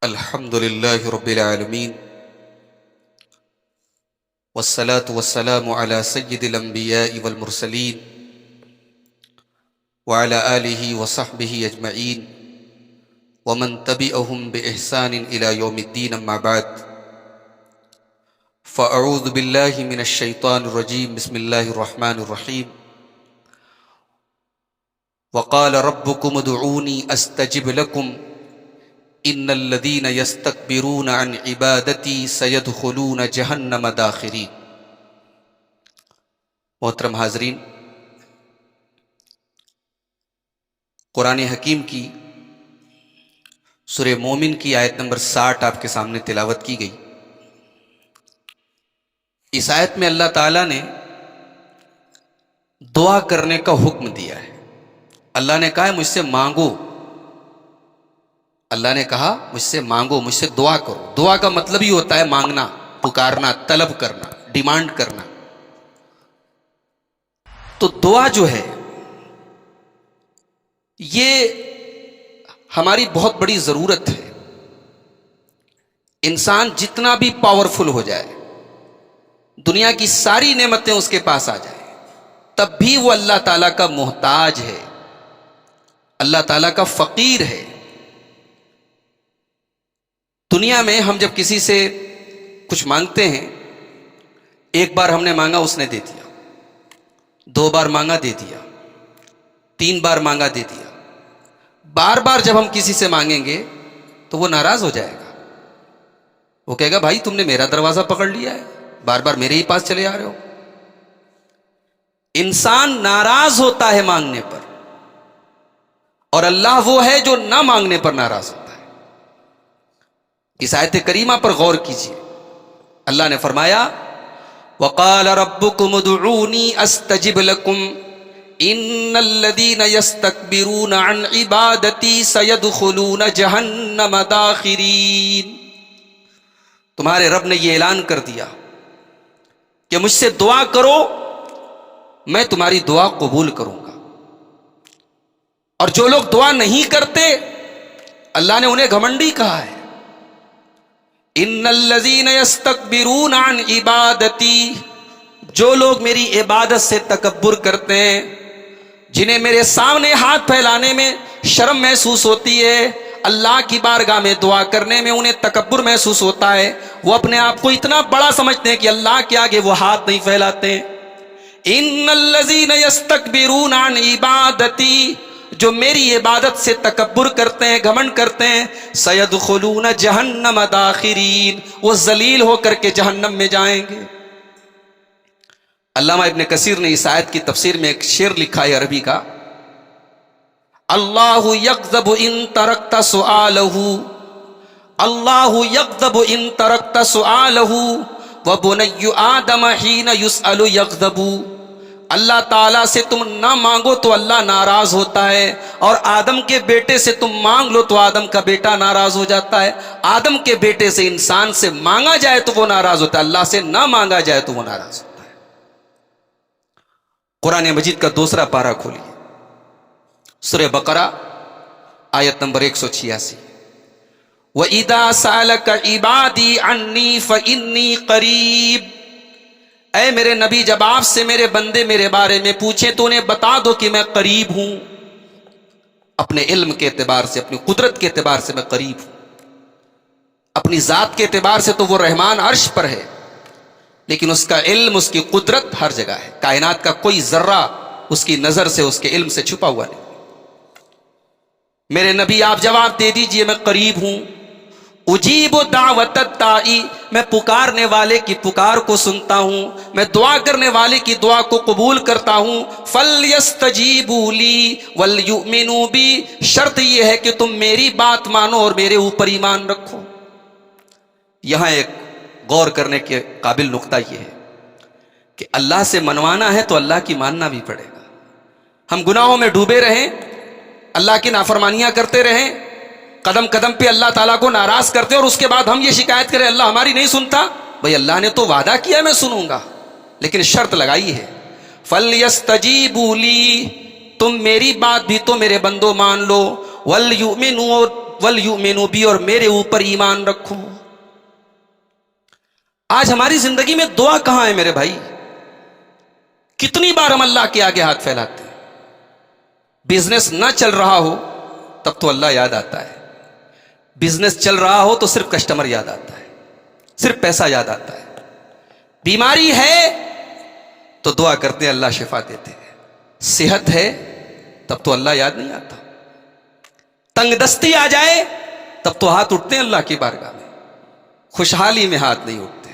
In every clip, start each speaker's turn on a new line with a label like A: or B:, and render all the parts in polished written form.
A: الحمد لله رب العالمين والصلاة والسلام على سيد الأنبياء والمرسلين وعلى آله وصحبه أجمعين ومن تبعهم بإحسان إلى يوم الدين أما بعد فأعوذ بالله من الشيطان الرجيم بسم الله الرحمن الرحيم وقال ربكم ادعوني أستجب لكم ان الذين يستكبرون عن عبادتي سيدخلون جہنم داخرین۔ محترم حاضرین، قرآن حکیم کی سورہ مومن کی آیت نمبر 60 آپ کے سامنے تلاوت کی گئی۔ اس آیت میں اللہ تعالیٰ نے دعا کرنے کا حکم دیا ہے۔ اللہ نے کہا ہے مجھ سے مانگو، اللہ نے کہا مجھ سے مانگو، مجھ سے دعا کرو۔ دعا کا مطلب ہی ہوتا ہے مانگنا، پکارنا، طلب کرنا، ڈیمانڈ کرنا۔ تو دعا جو ہے یہ ہماری بہت بڑی ضرورت ہے۔ انسان جتنا بھی پاورفل ہو جائے، دنیا کی ساری نعمتیں اس کے پاس آ جائیں، تب بھی وہ اللہ تعالیٰ کا محتاج ہے، اللہ تعالیٰ کا فقیر ہے۔ دنیا میں ہم جب کسی سے کچھ مانگتے ہیں، ایک بار ہم نے مانگا اس نے دے دیا، 2 بار مانگا دے دیا، 3 بار مانگا دے دیا، بار بار جب ہم کسی سے مانگیں گے تو وہ ناراض ہو جائے گا۔ وہ کہے گا بھائی تم نے میرا دروازہ پکڑ لیا ہے، بار بار میرے ہی پاس چلے آ رہے ہو۔ انسان ناراض ہوتا ہے مانگنے پر، اور اللہ وہ ہے جو نہ مانگنے پر ناراض ہوتا ہے۔ اس آیت کریمہ پر غور کیجیے۔ اللہ نے فرمایا وَقَالَ رَبُّكُمُ ادْعُونِي أَسْتَجِبْ لَكُمْ إِنَّ الَّذِينَ يَسْتَكْبِرُونَ عَنْ عِبَادَتِي سَيَدْخُلُونَ جَهَنَّمَ دَاخِرِينَ۔ تمہارے رب نے یہ اعلان کر دیا کہ مجھ سے دعا کرو، میں تمہاری دعا قبول کروں گا۔ اور جو لوگ دعا نہیں کرتے، اللہ نے انہیں گھمنڈی کہا ہے۔ ان الذین یستکبرون عن عبادتی، جو لوگ میری عبادت سے تکبر کرتے ہیں، جنہیں میرے سامنے ہاتھ پھیلانے میں شرم محسوس ہوتی ہے، اللہ کی بارگاہ میں دعا کرنے میں انہیں تکبر محسوس ہوتا ہے، وہ اپنے آپ کو اتنا بڑا سمجھتے ہیں کہ اللہ کے آگے وہ ہاتھ نہیں پھیلاتے۔ ان الذین یستکبرون عن عبادتی، جو میری عبادت سے تکبر کرتے ہیں، گھمنڈ کرتے ہیں، سیدخلون جہنم داخرین، وہ ذلیل ہو کر کے جہنم میں جائیں گے۔ علامہ ابن کثیر نے اس آیت کی تفسیر میں ایک شعر لکھا ہے عربی کا، اللہ یغضب ان ترکت سؤالہ، اللہ یغضب ان ترکت سؤالہ وبنی آدم حین یسأل یغضب۔ اللہ تعالیٰ سے تم نہ مانگو تو اللہ ناراض ہوتا ہے، اور آدم کے بیٹے سے تم مانگ لو تو آدم کا بیٹا ناراض ہو جاتا ہے۔ آدم کے بیٹے سے، انسان سے مانگا جائے تو وہ ناراض ہوتا ہے، اللہ سے نہ مانگا جائے تو وہ ناراض ہوتا ہے۔ قرآن مجید کا 2 پارہ کھولیے، سورہ بقرہ آیت نمبر 186۔ وَإِذَا سَأَلَكَ عِبَادِي عَنِّي فَإِنِّي قَرِيبٌ۔ اے میرے نبی، جب آپ سے میرے بندے میرے بارے میں پوچھیں تو انہیں بتا دو کہ میں قریب ہوں۔ اپنے علم کے اعتبار سے، اپنی قدرت کے اعتبار سے میں قریب ہوں، اپنی ذات کے اعتبار سے تو وہ رحمان عرش پر ہے، لیکن اس کا علم، اس کی قدرت ہر جگہ ہے۔ کائنات کا کوئی ذرہ اس کی نظر سے، اس کے علم سے چھپا ہوا نہیں۔ میرے نبی آپ جواب دے دیجئے میں قریب ہوں۔ اجیب دعوت الداعی، میں پکارنے والے کی پکار کو سنتا ہوں، میں دعا کرنے والے کی دعا کو قبول کرتا ہوں۔ فَلْيَسْتَجِيبُوا لِي وَلْيُؤْمِنُوا بِي، شرط یہ ہے کہ تم میری بات مانو اور میرے اوپر ایمان رکھو۔ یہاں ایک غور کرنے کے قابل نقطہ یہ ہے کہ اللہ سے منوانا ہے تو اللہ کی ماننا بھی پڑے گا۔ ہم گناہوں میں ڈوبے رہیں، اللہ کی نافرمانیاں کرتے رہیں، قدم قدم پہ اللہ تعالیٰ کو ناراض کرتے، اور اس کے بعد ہم یہ شکایت کریں اللہ ہماری نہیں سنتا۔ بھئی اللہ نے تو وعدہ کیا میں سنوں گا، لیکن شرط لگائی ہے فَلْيَسْتَجِيبُوا لِي، تم میری بات بھی تو میرے بندو مان لو، وَلْيُؤْمِنُوا، وَلْيُؤْمِنُوا بِي، اور میرے اوپر ایمان رکھو۔ آج ہماری زندگی میں دعا کہاں ہے میرے بھائی؟ کتنی بار ہم اللہ کے آگے ہاتھ پھیلاتے ہیں۔ بزنس نہ چل رہا ہو تب تو اللہ یاد آتا ہے، بزنس چل رہا ہو تو صرف کسٹمر یاد آتا ہے، صرف پیسہ یاد آتا ہے۔ بیماری ہے تو دعا کرتے ہیں، اللہ شفا دیتے ہیں۔ صحت ہے تب تو اللہ یاد نہیں آتا۔ تنگ دستی آ جائے تب تو ہاتھ اٹھتے ہیں اللہ کی بارگاہ میں، خوشحالی میں ہاتھ نہیں اٹھتے۔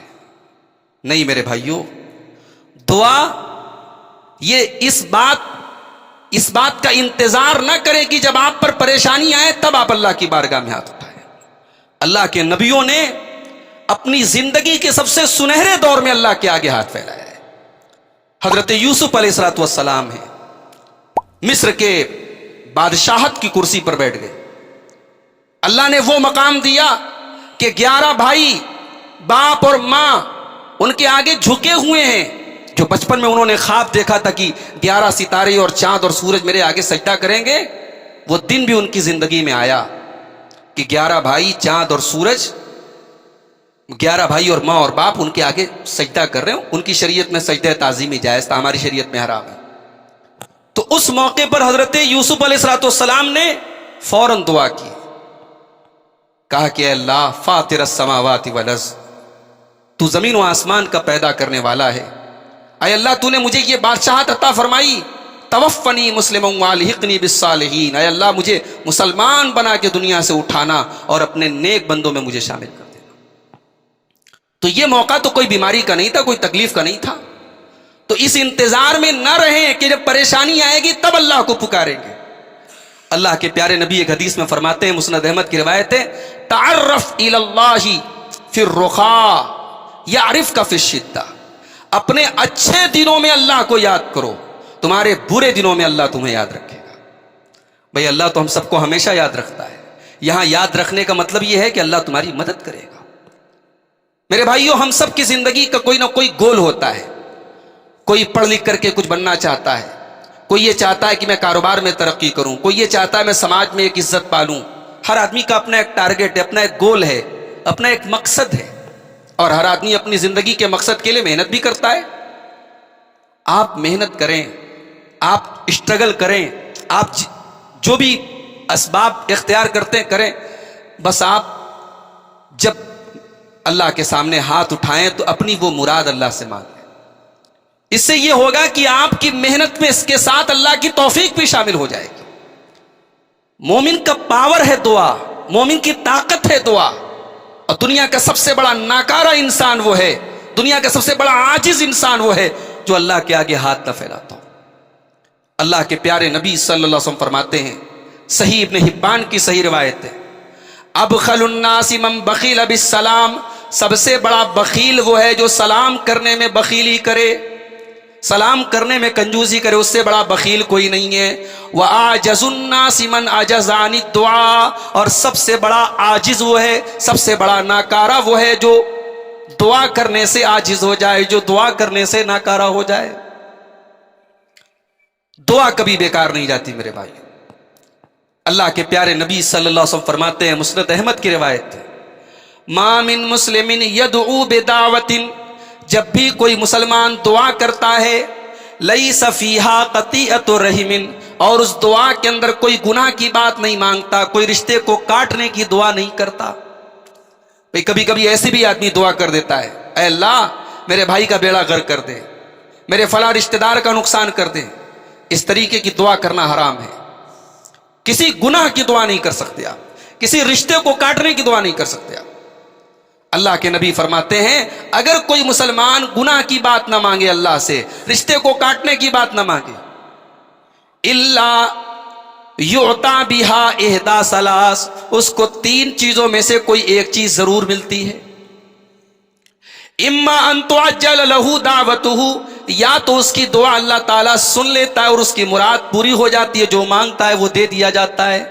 A: نہیں میرے بھائیوں، دعا یہ اس بات کا انتظار نہ کرے کہ جب آپ پر پریشانی آئے تب آپ اللہ کی بارگاہ میں ہاتھ اٹھائیں۔ اللہ کے نبیوں نے اپنی زندگی کے سب سے سنہرے دور میں اللہ کے آگے ہاتھ پھیلایا ہے۔ حضرت یوسف علیہ السلام ہیں، مصر کے بادشاہت کی کرسی پر بیٹھ گئے۔ اللہ نے وہ مقام دیا کہ 11 بھائی، باپ اور ماں ان کے آگے جھکے ہوئے ہیں۔ جو بچپن میں انہوں نے خواب دیکھا تھا کہ 11 ستارے اور چاند اور سورج میرے آگے سجدہ کریں گے، وہ دن بھی ان کی زندگی میں آیا کہ 11 بھائی، چاند اور سورج، 11 بھائی اور ماں اور باپ ان کے آگے سجدہ کر رہے ہیں۔ ان کی شریعت میں سجدہ تعظیمی جائز تھا، ہماری شریعت میں حرام ہے۔ تو اس موقع پر حضرت یوسف علیہ السلام نے فوراً دعا کی، کہا کہ اے اللہ فاطر السماوات والارض، تو زمین و آسمان کا پیدا کرنے والا ہے۔ اے اللہ تو نے مجھے یہ بادشاہت عطا فرمائی، توفنی مسلما والحقنی بالصالحین، اے اللہ مجھے مسلمان بنا کے دنیا سے اٹھانا اور اپنے نیک بندوں میں مجھے شامل کر دینا۔ تو یہ موقع تو کوئی بیماری کا نہیں تھا، کوئی تکلیف کا نہیں تھا۔ تو اس انتظار میں نہ رہیں کہ جب پریشانی آئے گی تب اللہ کو پکاریں گے۔ اللہ کے پیارے نبی ایک حدیث میں فرماتے ہیں، مسند احمد کی روایت ہے، تعرف الی اللہ فی الرخاء یعرفک فی الشدہ، اپنے اچھے دنوں میں اللہ کو یاد کرو، تمہارے برے دنوں میں اللہ تمہیں یاد رکھے گا۔ بھئی اللہ تو ہم سب کو ہمیشہ یاد رکھتا ہے، یہاں یاد رکھنے کا مطلب یہ ہے کہ اللہ تمہاری مدد کرے گا۔ میرے بھائیو، ہم سب کی زندگی کا کوئی نہ کوئی گول ہوتا ہے۔ کوئی پڑھ لکھ کر کے کچھ بننا چاہتا ہے، کوئی یہ چاہتا ہے کہ میں کاروبار میں ترقی کروں، کوئی یہ چاہتا ہے میں سماج میں ایک عزت پالوں۔ ہر آدمی کا اپنا ایک ٹارگٹ ہے، اپنا ایک گول ہے، اپنا ایک مقصد ہے، اور ہر آدمی اپنی زندگی کے مقصد کے لیے محنت بھی کرتا ہے۔ آپ محنت کریں، آپ اسٹرگل کریں، آپ جو بھی اسباب اختیار کرتے ہیں کریں، بس آپ جب اللہ کے سامنے ہاتھ اٹھائیں تو اپنی وہ مراد اللہ سے مانگیں۔ اس سے یہ ہوگا کہ آپ کی محنت میں اس کے ساتھ اللہ کی توفیق بھی شامل ہو جائے گی۔ مومن کا پاور ہے دعا، مومن کی طاقت ہے دعا، اور دنیا کا سب سے بڑا ناکارہ انسان وہ ہے، دنیا کا سب سے بڑا عاجز انسان وہ ہے جو اللہ کے آگے ہاتھ نہ پھیلاتا ہو۔ اللہ کے پیارے نبی صلی اللہ علیہ وسلم فرماتے ہیں، صحیح ابن حبان کی صحیح روایت ہے، ابخل الناس من بخیل بالسلام، سب سے بڑا بخیل وہ ہے جو سلام کرنے میں بخیلی کرے، سلام کرنے میں کنجوسی کرے، اس سے بڑا بخیل کوئی نہیں ہے۔ وَآجَزُ النَّاسِ مَنْ عَجَزَ عَنِ الدُّعَاءِ، اور سب سے بڑا عاجز وہ ہے، سب سے بڑا ناکارہ وہ ہے جو دعا کرنے سے عاجز ہو جائے، جو دعا کرنے سے ناکارہ ہو جائے۔ دعا کبھی بیکار نہیں جاتی میرے بھائی۔ اللہ کے پیارے نبی صلی اللہ علیہ وسلم فرماتے ہیں، مسند احمد کی روایت ہے، مَا مِن مُسْلِمٍ يَدْعُو بِدَعْوَةٍ، جب بھی کوئی مسلمان دعا کرتا ہے، لیس فیہا قطیعۃ رحم، اور اس دعا کے اندر کوئی گناہ کی بات نہیں مانگتا، کوئی رشتے کو کاٹنے کی دعا نہیں کرتا۔ بھئی کبھی کبھی ایسے بھی آدمی دعا کر دیتا ہے، اے اللہ میرے بھائی کا بیڑا غرق کر دے، میرے فلاں رشتہ دار کا نقصان کر دے۔ اس طریقے کی دعا کرنا حرام ہے۔ کسی گناہ کی دعا نہیں کر سکتے آپ، کسی رشتے کو کاٹنے کی دعا نہیں کر سکتے آپ۔ اللہ کے نبی فرماتے ہیں، اگر کوئی مسلمان گناہ کی بات نہ مانگے، اللہ سے رشتے کو کاٹنے کی بات نہ مانگے، الا یعطا بہا احدی ثلاث، اس کو 3 چیزوں میں سے کوئی ایک چیز ضرور ملتی ہے۔ اما ان تعجل له دعوته، یا تو اس کی دعا اللہ تعالیٰ سن لیتا ہے اور اس کی مراد پوری ہو جاتی ہے، جو مانگتا ہے وہ دے دیا جاتا ہے۔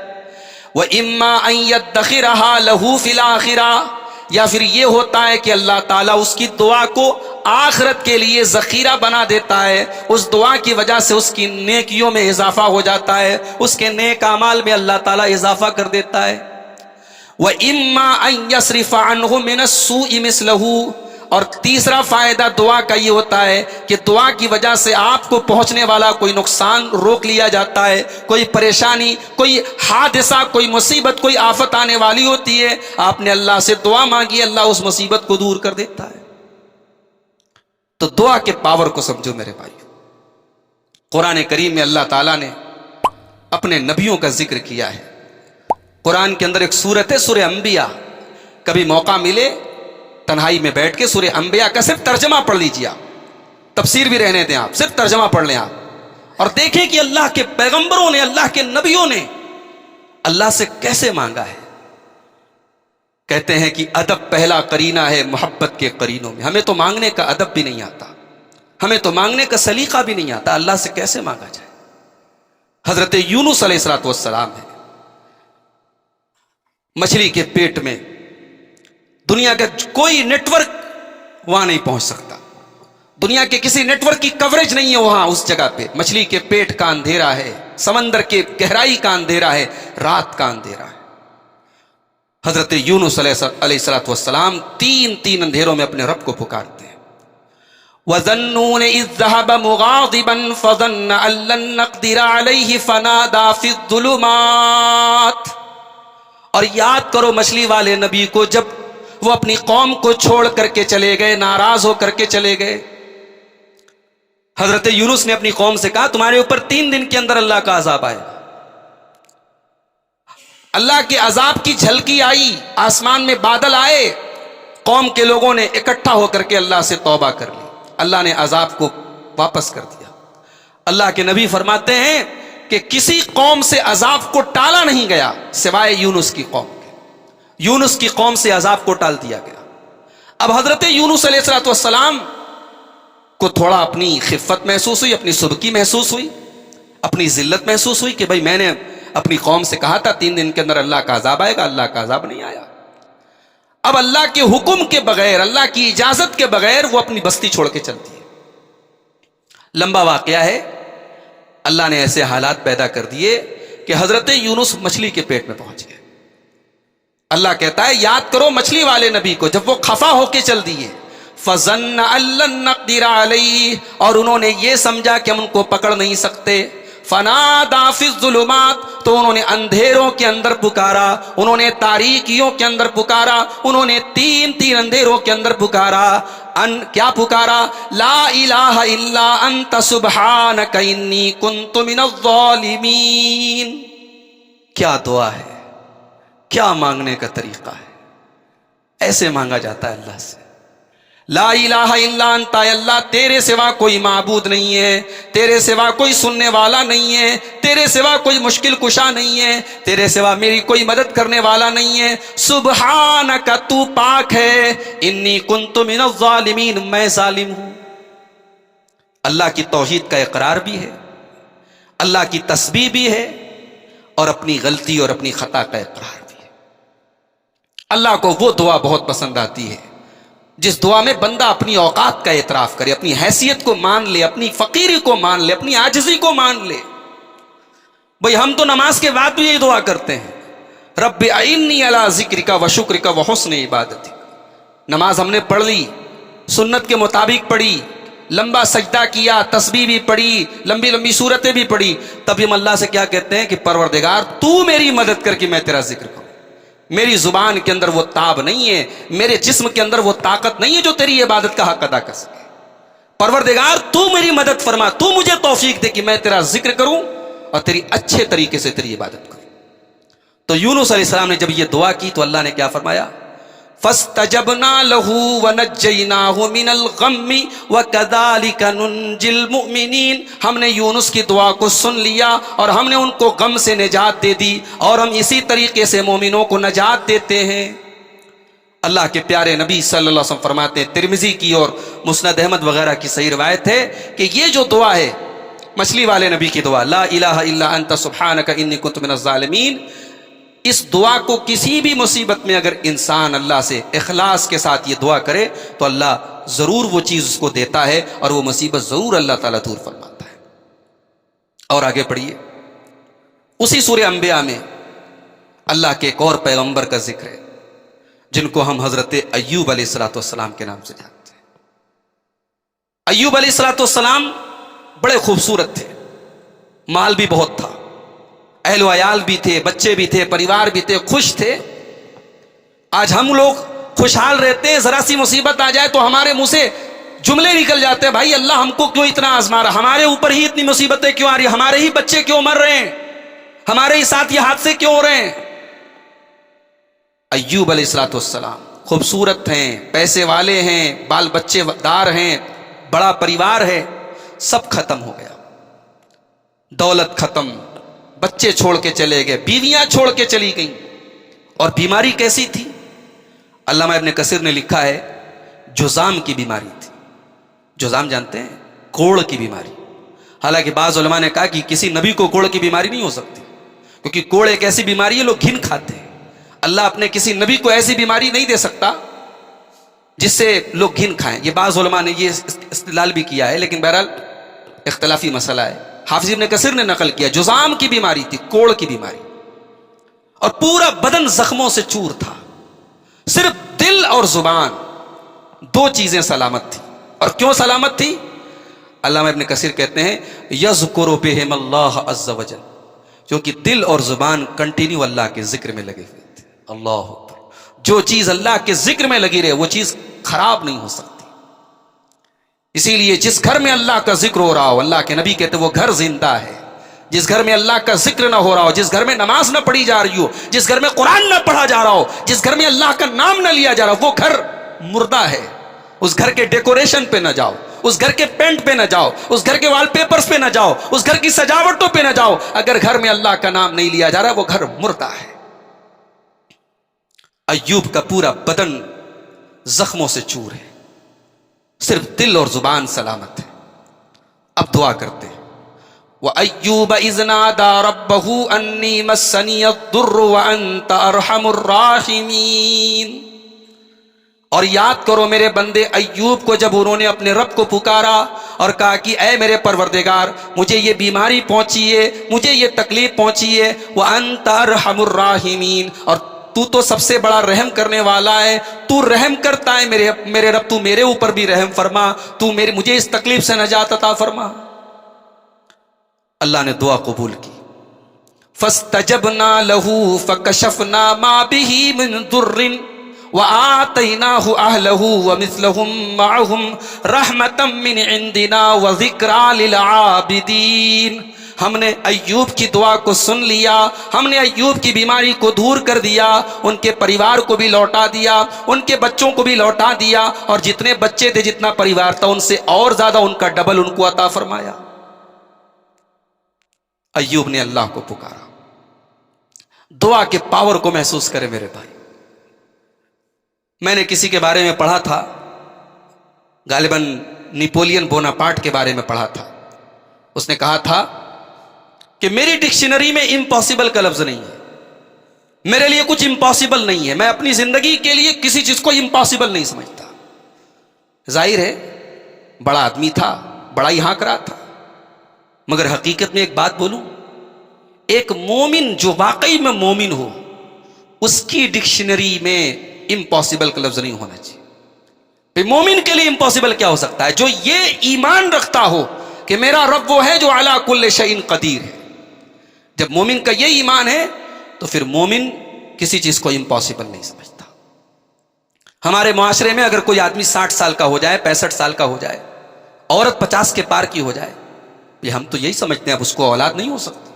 A: وَإِمَّا أَن يَدَّخِرَهَا لَهُ فِي الْآخِرَةِ، یا پھر یہ ہوتا ہے کہ اللہ تعالیٰ اس کی دعا کو آخرت کے لیے ذخیرہ بنا دیتا ہے، اس دعا کی وجہ سے اس کی نیکیوں میں اضافہ ہو جاتا ہے، اس کے نیک اعمال میں اللہ تعالیٰ اضافہ کر دیتا ہے۔ وَإِمَّا أَن يَصْرِفَ عَنْهُ مِنَ السُّوءِ مِثْلَهُ، اور تیسرا فائدہ دعا کا یہ ہوتا ہے کہ دعا کی وجہ سے آپ کو پہنچنے والا کوئی نقصان روک لیا جاتا ہے، کوئی پریشانی، کوئی حادثہ، کوئی مصیبت، کوئی آفت آنے والی ہوتی ہے، آپ نے اللہ سے دعا مانگی، اللہ اس مصیبت کو دور کر دیتا ہے۔ تو دعا کے پاور کو سمجھو میرے بھائی۔ قرآن کریم میں اللہ تعالیٰ نے اپنے نبیوں کا ذکر کیا ہے۔ قرآن کے اندر ایک سورت ہے سورہ انبیاء، کبھی موقع ملے تنہائی میں بیٹھ کے سورہ انبیاء کا صرف ترجمہ پڑھ لیجیے، آپ تفسیر بھی رہنے دیں، آپ صرف ترجمہ پڑھ لیں آپ، اور دیکھیں کہ اللہ کے پیغمبروں نے، اللہ کے نبیوں نے اللہ سے کیسے مانگا ہے۔ کہتے ہیں کہ ادب پہلا قرینہ ہے محبت کے قرینوں میں۔ ہمیں تو مانگنے کا ادب بھی نہیں آتا، ہمیں تو مانگنے کا سلیقہ بھی نہیں آتا، اللہ سے کیسے مانگا جائے۔ حضرت یونس علیہ السلام ہے، مچھلی کے پیٹ میں، دنیا کا کوئی نیٹ ورک وہاں نہیں پہنچ سکتا، دنیا کے کسی نیٹ ورک کی کوریج نہیں ہے وہاں، اس جگہ پہ مچھلی کے پیٹ کا اندھیرا ہے، سمندر کے گہرائی کا اندھیرا ہے، رات کا اندھیرا ہے۔ حضرت یونس علیہ السلام تین اندھیروں میں اپنے رب کو پکارتے ہیں۔ وَظَنُّونَ إِذْ ذَهَبَ مُغَاضِبًا فَظَنَّ أَن لَّن نَّقْدِرَ عَلَيْهِ فَنَادَىٰ فِي الظُّلُمَاتِ، اور یاد کرو مچھلی والے نبی کو جب وہ اپنی قوم کو چھوڑ کر کے چلے گئے، ناراض ہو کر کے چلے گئے۔ حضرت یونس نے اپنی قوم سے کہا تمہارے اوپر 3 دن کے اندر اللہ کا عذاب آئے۔ اللہ کے عذاب کی جھلکی آئی، آسمان میں بادل آئے، قوم کے لوگوں نے اکٹھا ہو کر کے اللہ سے توبہ کر لی، اللہ نے عذاب کو واپس کر دیا۔ اللہ کے نبی فرماتے ہیں کہ کسی قوم سے عذاب کو ٹالا نہیں گیا سوائے یونس کی قوم کے، یونس کی قوم سے عذاب کو ٹال دیا گیا۔ اب حضرت یونس علیہ السلام کو تھوڑا اپنی خفت محسوس ہوئی، اپنی سبکی محسوس ہوئی، اپنی ذلت محسوس ہوئی کہ بھائی میں نے اپنی قوم سے کہا تھا 3 دن کے اندر اللہ کا عذاب آئے گا، اللہ کا عذاب نہیں آیا۔ اب اللہ کے حکم کے بغیر، اللہ کی اجازت کے بغیر وہ اپنی بستی چھوڑ کے چلتی ہے۔ لمبا واقعہ ہے، اللہ نے ایسے حالات پیدا کر دیے کہ حضرت یونس مچھلی کے پیٹ میں پہنچ گئے۔ اللہ کہتا ہے یاد کرو مچھلی والے نبی کو جب وہ خفا ہو کے چل دیے، فَظَنَّ أَن لَّن نَّقْدِرَ عَلَيْهِ، اور انہوں نے یہ سمجھا کہ ہم ان کو پکڑ نہیں سکتے۔ فَنَادَىٰ فِي الظُّلُمَاتِ، تو انہوں نے اندھیروں کے اندر پکارا، انہوں نے تاریکیوں کے اندر پکارا، انہوں نے تین اندھیروں کے اندر پکارا۔ کیا پکارا؟ لا الہ الا انت سبحانک انی کنت من الظالمین۔ کیا دعا ہے، کیا مانگنے کا طریقہ ہے، ایسے مانگا جاتا ہے اللہ سے۔ لا الہ الا انت، اللہ تیرے سوا کوئی معبود نہیں ہے، تیرے سوا کوئی سننے والا نہیں ہے، تیرے سوا کوئی مشکل کشا نہیں ہے، تیرے سوا میری کوئی مدد کرنے والا نہیں ہے۔ سبحانک، تو پاک ہے، انی کنت من الظالمین، میں ظالم ہوں۔ اللہ کی توحید کا اقرار بھی ہے، اللہ کی تسبیح بھی ہے، اور اپنی غلطی اور اپنی خطا کا اقرار بھی ہے۔ اللہ کو وہ دعا بہت پسند آتی ہے جس دعا میں بندہ اپنی اوقات کا اعتراف کرے، اپنی حیثیت کو مان لے، اپنی فقیری کو مان لے، اپنی عاجزی کو مان لے۔ بھئی ہم تو نماز کے بعد بھی یہ دعا کرتے ہیں، رب اعنی علی ذکرک و شکرک و حسن عبادتک۔ نماز ہم نے پڑھ لی، سنت کے مطابق پڑھی، لمبا سجدہ کیا، تسبیح بھی پڑھی، لمبی لمبی صورتیں بھی پڑھی، تب ہم اللہ سے کیا کہتے ہیں کہ پروردگار تو میری مدد کر کے میں تیرا ذکر کروں۔ میری زبان کے اندر وہ تاب نہیں ہے، میرے جسم کے اندر وہ طاقت نہیں ہے جو تیری عبادت کا حق ادا کر سکے۔ پروردگار تو میری مدد فرما، تو مجھے توفیق دے کہ میں تیرا ذکر کروں اور تیری اچھے طریقے سے تیری عبادت کروں۔ تو یونس علیہ السلام نے جب یہ دعا کی تو اللہ نے کیا فرمایا؟ فَاسْتَجَبْنَا لَهُ وَنَجَّيْنَاهُ مِنَ الْغَمِّ وَكَذَلِكَ نُنْجِي الْمُؤْمِنِينَ۔ ہم نے یونس کی دعا کو سن لیا اور ہم نے ان کو غم سے نجات دے دی، اور ہم اسی طریقے سے مومنوں کو نجات دیتے ہیں۔ اللہ کے پیارے نبی صلی اللہ علیہ وسلم فرماتے ہیں، ترمذی کی اور مسند احمد وغیرہ کی صحیح روایت ہے کہ یہ جو دعا ہے مچھلی والے نبی کی دعا، لا الہ الا انت سبحانک انی کنت من الظالمین، اس دعا کو کسی بھی مصیبت میں اگر انسان اللہ سے اخلاص کے ساتھ یہ دعا کرے تو اللہ ضرور وہ چیز اس کو دیتا ہے، اور وہ مصیبت ضرور اللہ تعالیٰ دور فرماتا ہے۔ اور آگے پڑھیے اسی سورہ انبیاء میں اللہ کے ایک اور پیغمبر کا ذکر ہے جن کو ہم حضرت ایوب علیہ السلام کے نام سے جانتے ہیں۔ ایوب علیہ السلام بڑے خوبصورت تھے، مال بھی بہت تھا، اہل و عیال بھی تھے، بچے بھی تھے، پریوار بھی تھے، خوش تھے۔ آج ہم لوگ خوشحال رہتے ہیں، ذرا سی مصیبت آ جائے تو ہمارے منہ سے جملے نکل جاتے ہیں، بھائی اللہ ہم کو کیوں اتنا آزما رہا، ہمارے اوپر ہی اتنی مصیبتیں کیوں آ رہی، ہمارے ہی بچے کیوں مر رہے ہیں، ہمارے ہی ساتھ یہ حادثے کیوں ہو رہے ہیں۔ ایوب علیہ السلام خوبصورت ہیں، پیسے والے ہیں، بال بچے دار ہیں، بڑا پریوار ہے، سب ختم ہو گیا، دولت ختم، بچے چھوڑ کے چلے گئے، بیویاں چھوڑ کے چلی گئیں، اور بیماری کیسی تھی؟ علامہ ابن کثیر نے لکھا ہے جذام کی بیماری تھی۔ جذام جانتے ہیں؟ کوڑ کی بیماری۔ حالانکہ بعض علماء نے کہا کہ کسی نبی کو کوڑ کی بیماری نہیں ہو سکتی، کیونکہ کوڑ ایک ایسی بیماری ہے لوگ گھن کھاتے ہیں، اللہ اپنے کسی نبی کو ایسی بیماری نہیں دے سکتا جس سے لوگ گھن کھائیں۔ یہ بعض علماء نے یہ استدلال بھی کیا ہے، لیکن بہرحال اختلافی مسئلہ ہے۔ حافظ ابن کثیر نے نقل کیا جذام کی بیماری تھی، کوڑ کی بیماری، اور پورا بدن زخموں سے چور تھا، صرف دل اور زبان دو چیزیں سلامت تھی۔ اور کیوں سلامت تھی؟ علامہ ابن کثیر کہتے ہیں یذکر بہم اللہ عز وجل، کیونکہ دل اور زبان کنٹینیو اللہ کے ذکر میں لگے ہوئے تھے۔ اللہ اکبر، جو چیز اللہ کے ذکر میں لگی رہے وہ چیز خراب نہیں ہو سکتی۔ اسی لیے جس گھر میں اللہ کا ذکر ہو رہا ہو، اللہ کے نبی کہتے وہ گھر زندہ ہے۔ جس گھر میں اللہ کا ذکر نہ ہو رہا ہو، جس گھر میں نماز نہ پڑھی جا رہی ہو، جس گھر میں قرآن نہ پڑھا جا رہا ہو، جس گھر میں اللہ کا نام نہ لیا جا رہا ہو، وہ گھر مردہ ہے۔ اس گھر کے ڈیکوریشن پہ نہ جاؤ، اس گھر کے پینٹ پہ نہ جاؤ، اس گھر کے وال پیپرز پہ نہ جاؤ، اس گھر کی سجاوٹوں پہ نہ جاؤ۔ اگر گھر میں اللہ کا نام نہیں لیا جا رہا وہ گھر مردہ ہے۔ ایوب کا پورا بدن زخموں سے چور ہے، صرف دل اور زبان سلامت ہے۔ اب دعا کرتے ہیں وَأَيُّوبَ إِذْ نَادَى رَبَّهُ أَنِّي مَسَّنِيَ الضُّرُّ وَأَنْتَ أَرْحَمُ الرَّاحِمِينَ۔ اور یاد کرو میرے بندے ایوب کو، جب انہوں نے اپنے رب کو پکارا اور کہا کہ اے میرے پروردگار مجھے یہ بیماری پہنچی ہے، مجھے یہ تکلیف پہنچی ہے، وَأَنْتَ أَرْحَمُ الرَّاحِمِينَ، اور تو تو سب سے بڑا رحم کرنے والا ہے، تو رحم کرتا ہے میرے رب، تو میرے اوپر بھی رحم فرما، تو مجھے اس تکلیف سے نجات عطا فرما۔ اللہ نے دعا قبول کی۔ فَاسْتَجَبْنَا لَهُ فَكَشَفْنَا مَا بِهِ مِن ضُرٍّ وَآتَيْنَاهُ أَهْلَهُ وَمِثْلَهُم مَّعَهُمْ رَحْمَةً مِّنْ عِندِنَا وَذِكْرَىٰ لِلْعَابِدِينَ۔ ہم نے ایوب کی دعا کو سن لیا، ہم نے ایوب کی بیماری کو دور کر دیا، ان کے پریوار کو بھی لوٹا دیا، ان کے بچوں کو بھی لوٹا دیا، اور جتنے بچے تھے جتنا پریوار تھا ان سے اور زیادہ ان کا ڈبل ان کو عطا فرمایا۔ ایوب نے اللہ کو پکارا۔ دعا کے پاور کو محسوس کرے میرے بھائی۔ میں نے کسی کے بارے میں پڑھا تھا، غالباً نیپولین بوناپارٹ کے بارے میں پڑھا تھا، اس نے کہا تھا کہ میری ڈکشنری میں امپاسبل کا لفظ نہیں ہے، میرے لیے کچھ امپاسبل نہیں ہے، میں اپنی زندگی کے لیے کسی چیز کو امپاسبل نہیں سمجھتا۔ ظاہر ہے بڑا آدمی تھا، بڑا ہی ہانک رہا تھا، مگر حقیقت میں ایک بات بولوں، ایک مومن جو واقعی میں مومن ہو اس کی ڈکشنری میں امپاسبل کا لفظ نہیں ہونا چاہیے۔ مومن کے لیے امپاسبل کیا ہو سکتا ہے؟ جو یہ ایمان رکھتا ہو کہ میرا رب وہ ہے جو علی کل شیء قدیر ہے۔ جب مومن کا یہ ایمان ہے تو پھر مومن کسی چیز کو امپاسبل نہیں سمجھتا۔ ہمارے معاشرے میں اگر کوئی آدمی 60 سال کا ہو جائے، 65 سال کا ہو جائے، عورت 50 کے پار کی ہو جائے، یہ ہم تو یہی سمجھتے ہیں اب اس کو اولاد نہیں ہو سکتی۔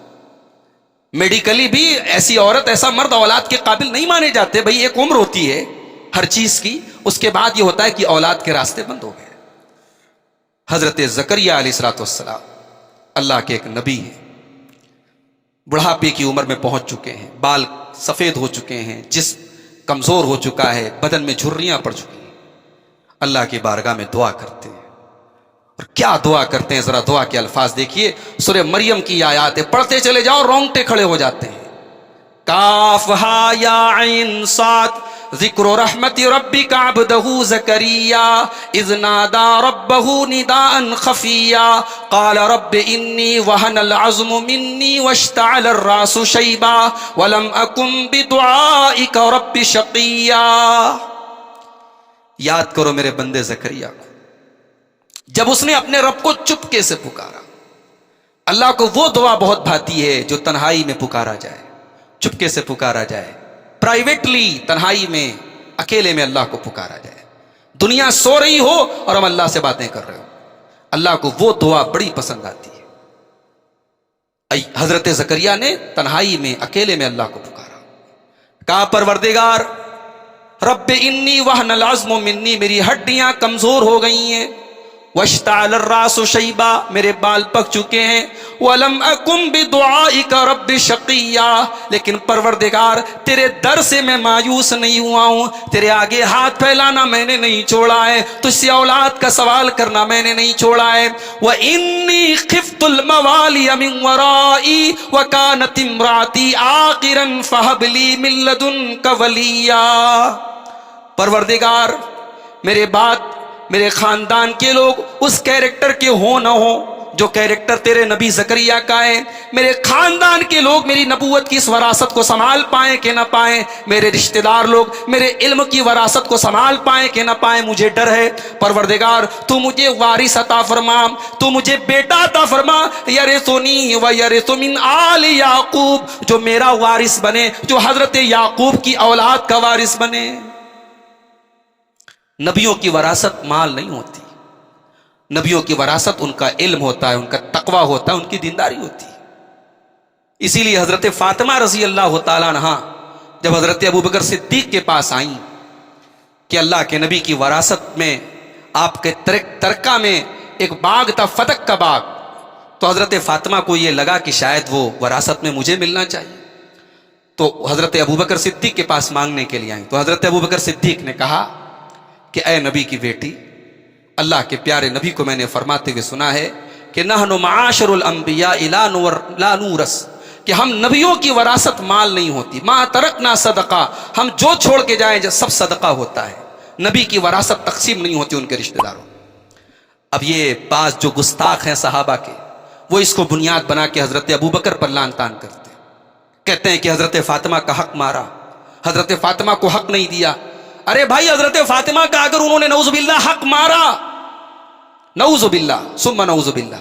A: میڈیکلی بھی ایسی عورت ایسا مرد اولاد کے قابل نہیں مانے جاتے۔ بھئی ایک عمر ہوتی ہے ہر چیز کی، اس کے بعد یہ ہوتا ہے کہ اولاد کے راستے بند ہو گئے۔ حضرت زکریا علیہ السلام اللہ کے ایک نبی ہیں، بڑھاپے کی عمر میں پہنچ چکے ہیں، بال سفید ہو چکے ہیں، جسم کمزور ہو چکا ہے، بدن میں جھریاں پڑ چکی ہیں، اللہ کی بارگاہ میں دعا کرتے ہیں۔ اور کیا دعا کرتے ہیں، ذرا دعا کے الفاظ دیکھیے، سورہ مریم کی آیات ہے، پڑھتے چلے جاؤ رونگٹے کھڑے ہو جاتے ہیں۔ کاف ہا یا عین صاد ذکر رحمت ربک عبدہ زکریا اذ نادى ربہ نداء خفیا قال رب انی وہن العظم منی واشتعل الراس شیبا ولم اکن بدعائک رب شقیا. یاد کرو میرے بندے زکریا کو، جب اس نے اپنے رب کو چپکے سے پکارا. اللہ کو وہ دعا بہت بھاتی ہے جو تنہائی میں پکارا جائے، چپکے سے پکارا جائے، پرائیویٹلی، تنہائی میں، اکیلے میں اللہ کو پکارا جائے. دنیا سو رہی ہو اور ہم اللہ سے باتیں کر رہے ہو، اللہ کو وہ دعا بڑی پسند آتی ہے. حضرت زکریا نے تنہائی میں، اکیلے میں اللہ کو پکارا. کہا پروردگار رب انی وہن العظم منی، میری ہڈیاں کمزور ہو گئی ہیں، واشتعل الراس شیبا، میرے بال پک چکے ہیں، ولم اکن بدعائک رب شقیا، لیکن پروردگار تیرے در سے میں مایوس نہیں ہوا ہوں، تیرے آگے ہاتھ پھیلانا میں نے نہیں چھوڑا ہے، تجھ سے اولاد کا سوال کرنا میں نے نہیں چھوڑا ہے. وانی خفت الموالی من ورائی وکانت امراتی عاقرا فہب لی من لدنک ولیا. پروردگار میرے بعد میرے خاندان کے لوگ اس کیریکٹر کے ہو نہ ہو جو کیریکٹر تیرے نبی زکریا کا ہے، میرے خاندان کے لوگ میری نبوت کی اس وراثت کو سنبھال پائیں کہ نہ پائیں، میرے رشتہ دار لوگ میرے علم کی وراثت کو سنبھال پائیں کہ نہ پائیں، مجھے ڈر ہے. پروردگار تو مجھے وارث عطا فرما، تو مجھے بیٹا عطا فرما، یرثنی و یرث من آل یعقوب، جو میرا وارث بنے، جو حضرت یعقوب کی اولاد کا وارث بنے. نبیوں کی وراثت مال نہیں ہوتی، نبیوں کی وراثت ان کا علم ہوتا ہے، ان کا تقوی ہوتا ہے، ان کی دینداری ہوتی ہے. اسی لیے حضرت فاطمہ رضی اللہ تعالیٰ عنہا جب حضرت ابوبکر صدیق کے پاس آئیں کہ اللہ کے نبی کی وراثت میں آپ کے ترکہ میں ایک باغ تھا، فتق کا باغ، تو حضرت فاطمہ کو یہ لگا کہ شاید وہ وراثت میں مجھے ملنا چاہیے، تو حضرت ابوبکر صدیق کے پاس مانگنے کے لیے آئیں. تو حضرت ابوبکر صدیق نے کہا کہ اے نبی کی بیٹی، اللہ کے پیارے نبی کو میں نے فرماتے ہوئے سنا ہے کہ نحن معاشر الانبیاء لا نورث، کہ ہم نبیوں کی وراثت مال نہیں ہوتی، ما ترکنا صدقہ، ہم جو چھوڑ کے جائیں سب صدقہ ہوتا ہے، نبی کی وراثت تقسیم نہیں ہوتی ان کے رشتہ داروں. اب یہ بعض جو گستاخ ہیں صحابہ کے، وہ اس کو بنیاد بنا کے حضرت ابوبکر پر لعن طعن کرتے ہیں، کہتے ہیں کہ حضرت فاطمہ کا حق مارا، حضرت فاطمہ کو حق نہیں دیا. ارے بھائی، حضرت فاطمہ کا اگر انہوں نے نعوذ باللہ حق مارا، نعوذ باللہ ثم نعوذ باللہ،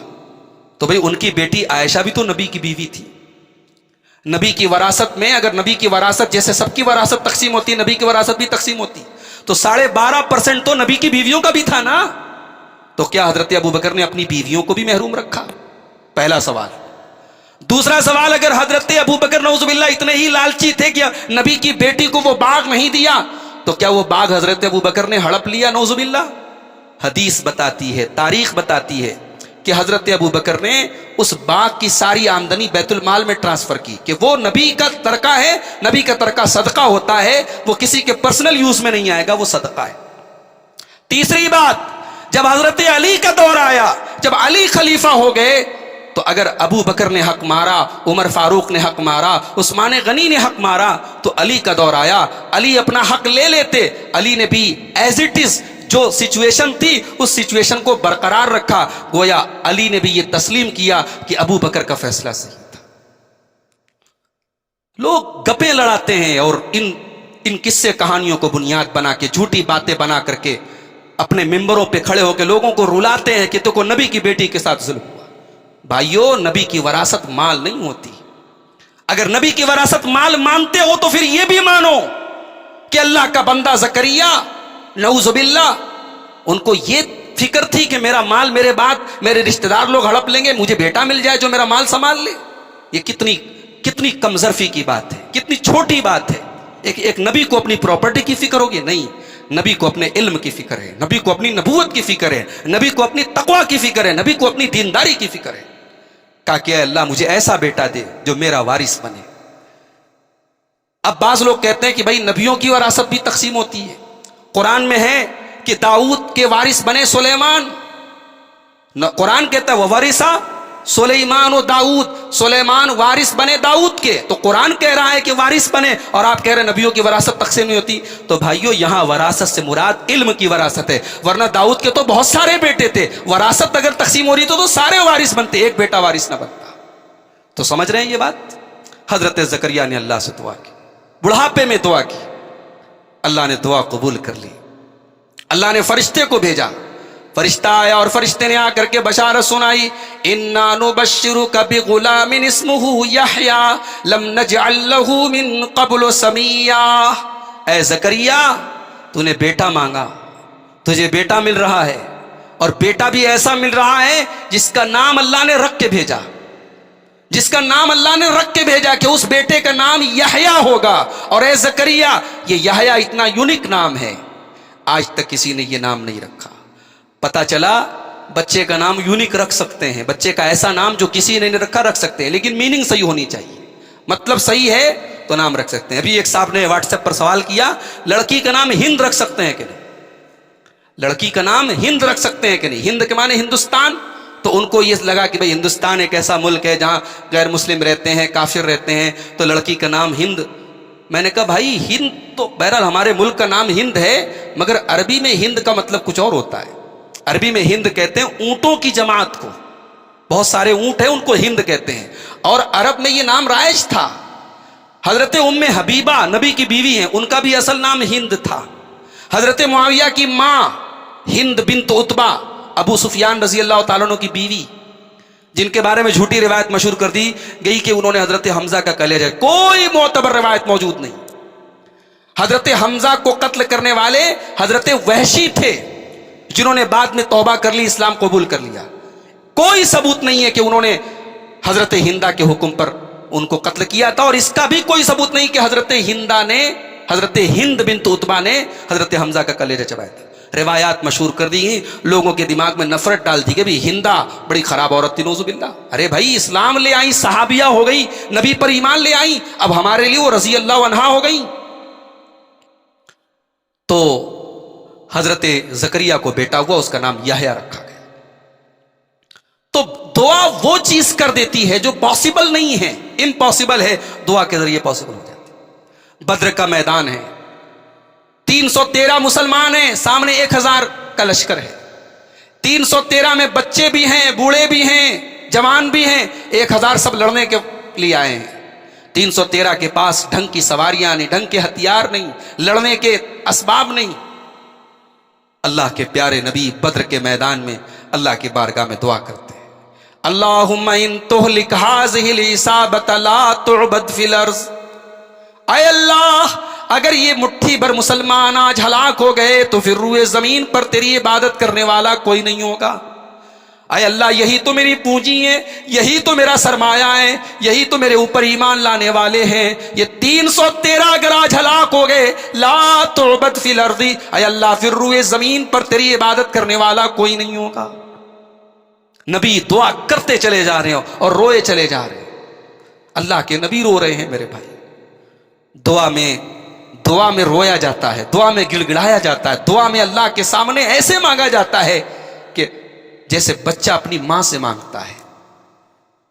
A: تو بھئی ان کی بیٹی عائشہ بھی تو نبی کی بیوی تھی. نبی کی وراثت میں اگر نبی کی وراثت جیسے سب کی وراثت تقسیم ہوتی، نبی کی وراثت بھی تقسیم ہوتی، تو 12.5% تو نبی کی بیویوں کا بھی تھا نا. تو کیا حضرت ابوبکر نے اپنی بیویوں کو بھی محروم رکھا؟ پہلا سوال. دوسرا سوال، اگر حضرت ابوبکر نعوذ باللہ اتنے ہی لالچی تھے کہ نبی کی بیٹی کو وہ باغ نہیں دیا، تو کیا وہ باغ حضرت ابوبکر نے ہڑپ لیا؟ نعوذ باللہ. حدیث بتاتی ہے، تاریخ بتاتی ہے کہ حضرت ابوبکر نے اس باغ کی ساری آمدنی بیت المال میں ٹرانسفر کی، کہ وہ نبی کا ترکہ ہے، نبی کا ترکہ صدقہ ہوتا ہے، وہ کسی کے پرسنل یوز میں نہیں آئے گا، وہ صدقہ ہے. تیسری بات، جب حضرت علی کا دور آیا، جب علی خلیفہ ہو گئے، تو اگر ابو بکر نے حق مارا، عمر فاروق نے حق مارا، عثمان غنی نے حق مارا، تو علی کا دور آیا، علی اپنا حق لے لیتے. علی نے بھی ایز اٹ از جو سچویشن تھی اس سچویشن کو برقرار رکھا، گویا علی نے بھی یہ تسلیم کیا کہ ابو بکر کا فیصلہ صحیح تھا. لوگ گپیں لڑاتے ہیں اور ان قصے کہانیوں کو بنیاد بنا کے، جھوٹی باتیں بنا کر کے اپنے ممبروں پہ کھڑے ہو کے لوگوں کو رلاتے ہیں کہ تو کو نبی کی بیٹی کے ساتھ ظلم ہوا. بھائیو، نبی کی وراثت مال نہیں ہوتی. اگر نبی کی وراثت مال مانتے ہو تو پھر یہ بھی مانو کہ اللہ کا بندہ زکریا نعوذ باللہ، ان کو یہ فکر تھی کہ میرا مال میرے بعد میرے رشتہ دار لوگ ہڑپ لیں گے، مجھے بیٹا مل جائے جو میرا مال سنبھال لے. یہ کتنی کمزرفی کی بات ہے، کتنی چھوٹی بات ہے. ایک نبی کو اپنی پراپرٹی کی فکر ہوگی؟ نہیں، نبی کو اپنے علم کی فکر ہے، نبی کو اپنی نبوت کی فکر ہے، نبی کو اپنی تقوی کی فکر ہے، نبی کو اپنی دینداری کی فکر ہے. کہا کہ اے اللہ مجھے ایسا بیٹا دے جو میرا وارث بنے. اب بعض لوگ کہتے ہیں کہ بھائی نبیوں کی وراثت بھی تقسیم ہوتی ہے. قرآن میں ہے کہ داؤد کے وارث بنے سلیمان. قرآن کہتا ہے وَوَرِثَ سلیمان و داؤد، سلیمان وارث بنے داؤد کے، تو قرآن کہہ رہا ہے کہ وارث بنے، اور آپ کہہ رہے ہیں نبیوں کی وراثت تقسیم نہیں ہوتی۔ تو بھائیو یہاں وراثت سے مراد علم کی وراثت ہے، ورنہ داؤد کے تو بہت سارے بیٹے تھے، وراثت اگر تقسیم ہو رہی تو سارے وارث بنتے، ایک بیٹا وارث نہ بنتا۔ تو سمجھ رہے ہیں یہ بات؟ حضرت زکریا نے اللہ سے دعا کی، بڑھاپے میں دعا کی، اللہ نے دعا قبول کر لی۔ اللہ نے فرشتے کو بھیجا، فرشتہ آیا اور فرشتے نے آ کر کے بشارت سنائی، انا نبشرک بغلام اسمہ یحییٰ لم نجعل لہ من قبل سمیا۔ اے زکریا تو نے بیٹا مانگا، تجھے بیٹا مل رہا ہے، اور بیٹا بھی ایسا مل رہا ہے جس کا نام اللہ نے رکھ کے بھیجا، جس کا نام اللہ نے رکھ کے بھیجا کہ اس بیٹے کا نام یحییٰ ہوگا۔ اور اے زکریا یہ یحییٰ اتنا یونیک نام ہے، آج تک کسی نے یہ نام نہیں رکھا۔ پتہ چلا بچے کا نام یونیک رکھ سکتے ہیں، بچے کا ایسا نام جو کسی نے نہیں رکھا رکھ سکتے ہیں، لیکن میننگ صحیح ہونی چاہیے، مطلب صحیح ہے تو نام رکھ سکتے ہیں۔ ابھی ایک صاحب نے واٹس ایپ پر سوال کیا، لڑکی کا نام ہند رکھ سکتے ہیں کہ نہیں؟ لڑکی کا نام ہند رکھ سکتے ہیں کہ نہیں؟ ہند کے معنی ہندوستان، تو ان کو یہ لگا کہ بھئی ہندوستان ایک ایسا ملک ہے جہاں غیر مسلم رہتے ہیں، کافر رہتے ہیں، تو لڑکی کا نام ہند۔ میں نے کہا بھائی ہند تو بہرحال ہمارے ملک کا نام ہند ہے، مگر عربی میں ہند کا مطلب کچھ اور ہوتا ہے۔ عربی میں ہند کہتے ہیں اونٹوں کی جماعت کو، بہت سارے اونٹ ہیں ان کو ہند کہتے ہیں، اور عرب میں یہ نام رائج تھا۔ حضرت ام حبیبہ نبی کی بیوی ہیں، ان کا بھی اصل نام ہند تھا۔ حضرت معاویہ کی ماں ہند بنت عتبہ، ابو سفیان رضی اللہ تعالیٰ عنہ کی بیوی، جن کے بارے میں جھوٹی روایت مشہور کر دی گئی کہ انہوں نے حضرت حمزہ کا کلیجہ، کوئی معتبر روایت موجود نہیں۔ حضرت حمزہ کو قتل کرنے والے حضرت وحشی تھے، جنہوں نے بعد میں توبہ کر لی، اسلام قبول کر لیا۔ کوئی ثبوت نہیں ہے کہ انہوں نے حضرت ہندہ کے حکم پر ان کو قتل کیا تھا، اور اس کا بھی کوئی ثبوت نہیں کہ حضرت ہند بنت عتبہ نے حضرت حمزہ کا کلیجہ چبایا تھا۔ روایات مشہور کر دی ہیں، لوگوں کے دماغ میں نفرت ڈال دی کہ بھی ہندہ بڑی خراب عورت تھی، نعوذ باللہ۔ ارے بھائی اسلام لے آئی، صحابیہ ہو گئی، نبی پر ایمان لے آئی، اب ہمارے لیے وہ رضی اللہ عنہا ہو گئی۔ تو حضرت زکریا کو بیٹا ہوا، اس کا نام یحییٰ رکھا گیا۔ تو دعا وہ چیز کر دیتی ہے جو پاسبل نہیں ہے، امپاسبل ہے، دعا کے ذریعے پاسبل ہو جاتی ہے۔ بدر کا میدان ہے، 313 مسلمان ہیں، سامنے 1000 کا لشکر ہے، 313 میں بچے بھی ہیں، بوڑھے بھی ہیں، جوان بھی ہیں، 1000 سب لڑنے کے لیے آئے ہیں۔ 313 کے پاس ڈھنگ کی سواریاں نہیں، ڈھنگ کے ہتھیار نہیں، لڑنے کے اسباب نہیں۔ اللہ کے پیارے نبی بدر کے میدان میں اللہ کی بارگاہ میں دعا کرتے ہیں، اللہم ان تہلک ہذہ العصابۃ لا تعبد فی الارض۔ اے اللہ اگر یہ مٹھی بھر مسلمان آج ہلاک ہو گئے تو پھر روئے زمین پر تیری عبادت کرنے والا کوئی نہیں ہوگا۔ اے اللہ یہی تو میری پونجی ہے، یہی تو میرا سرمایہ ہے، یہی تو میرے اوپر ایمان لانے والے ہیں، یہ 313 اگر آج ہلاک ہو گئے، لا تعبد فی الارض، اے اللہ پھر روئے زمین پر تیری عبادت کرنے والا کوئی نہیں ہوگا۔ نبی دعا کرتے چلے جا رہے ہیں اور روئے چلے جا رہے ہیں، اللہ کے نبی رو رہے ہیں میرے بھائی۔ دعا میں رویا جاتا ہے، دعا میں گڑگڑایا جاتا ہے، دعا میں اللہ کے سامنے ایسے مانگا جاتا ہے کہ جیسے بچہ اپنی ماں سے مانگتا ہے۔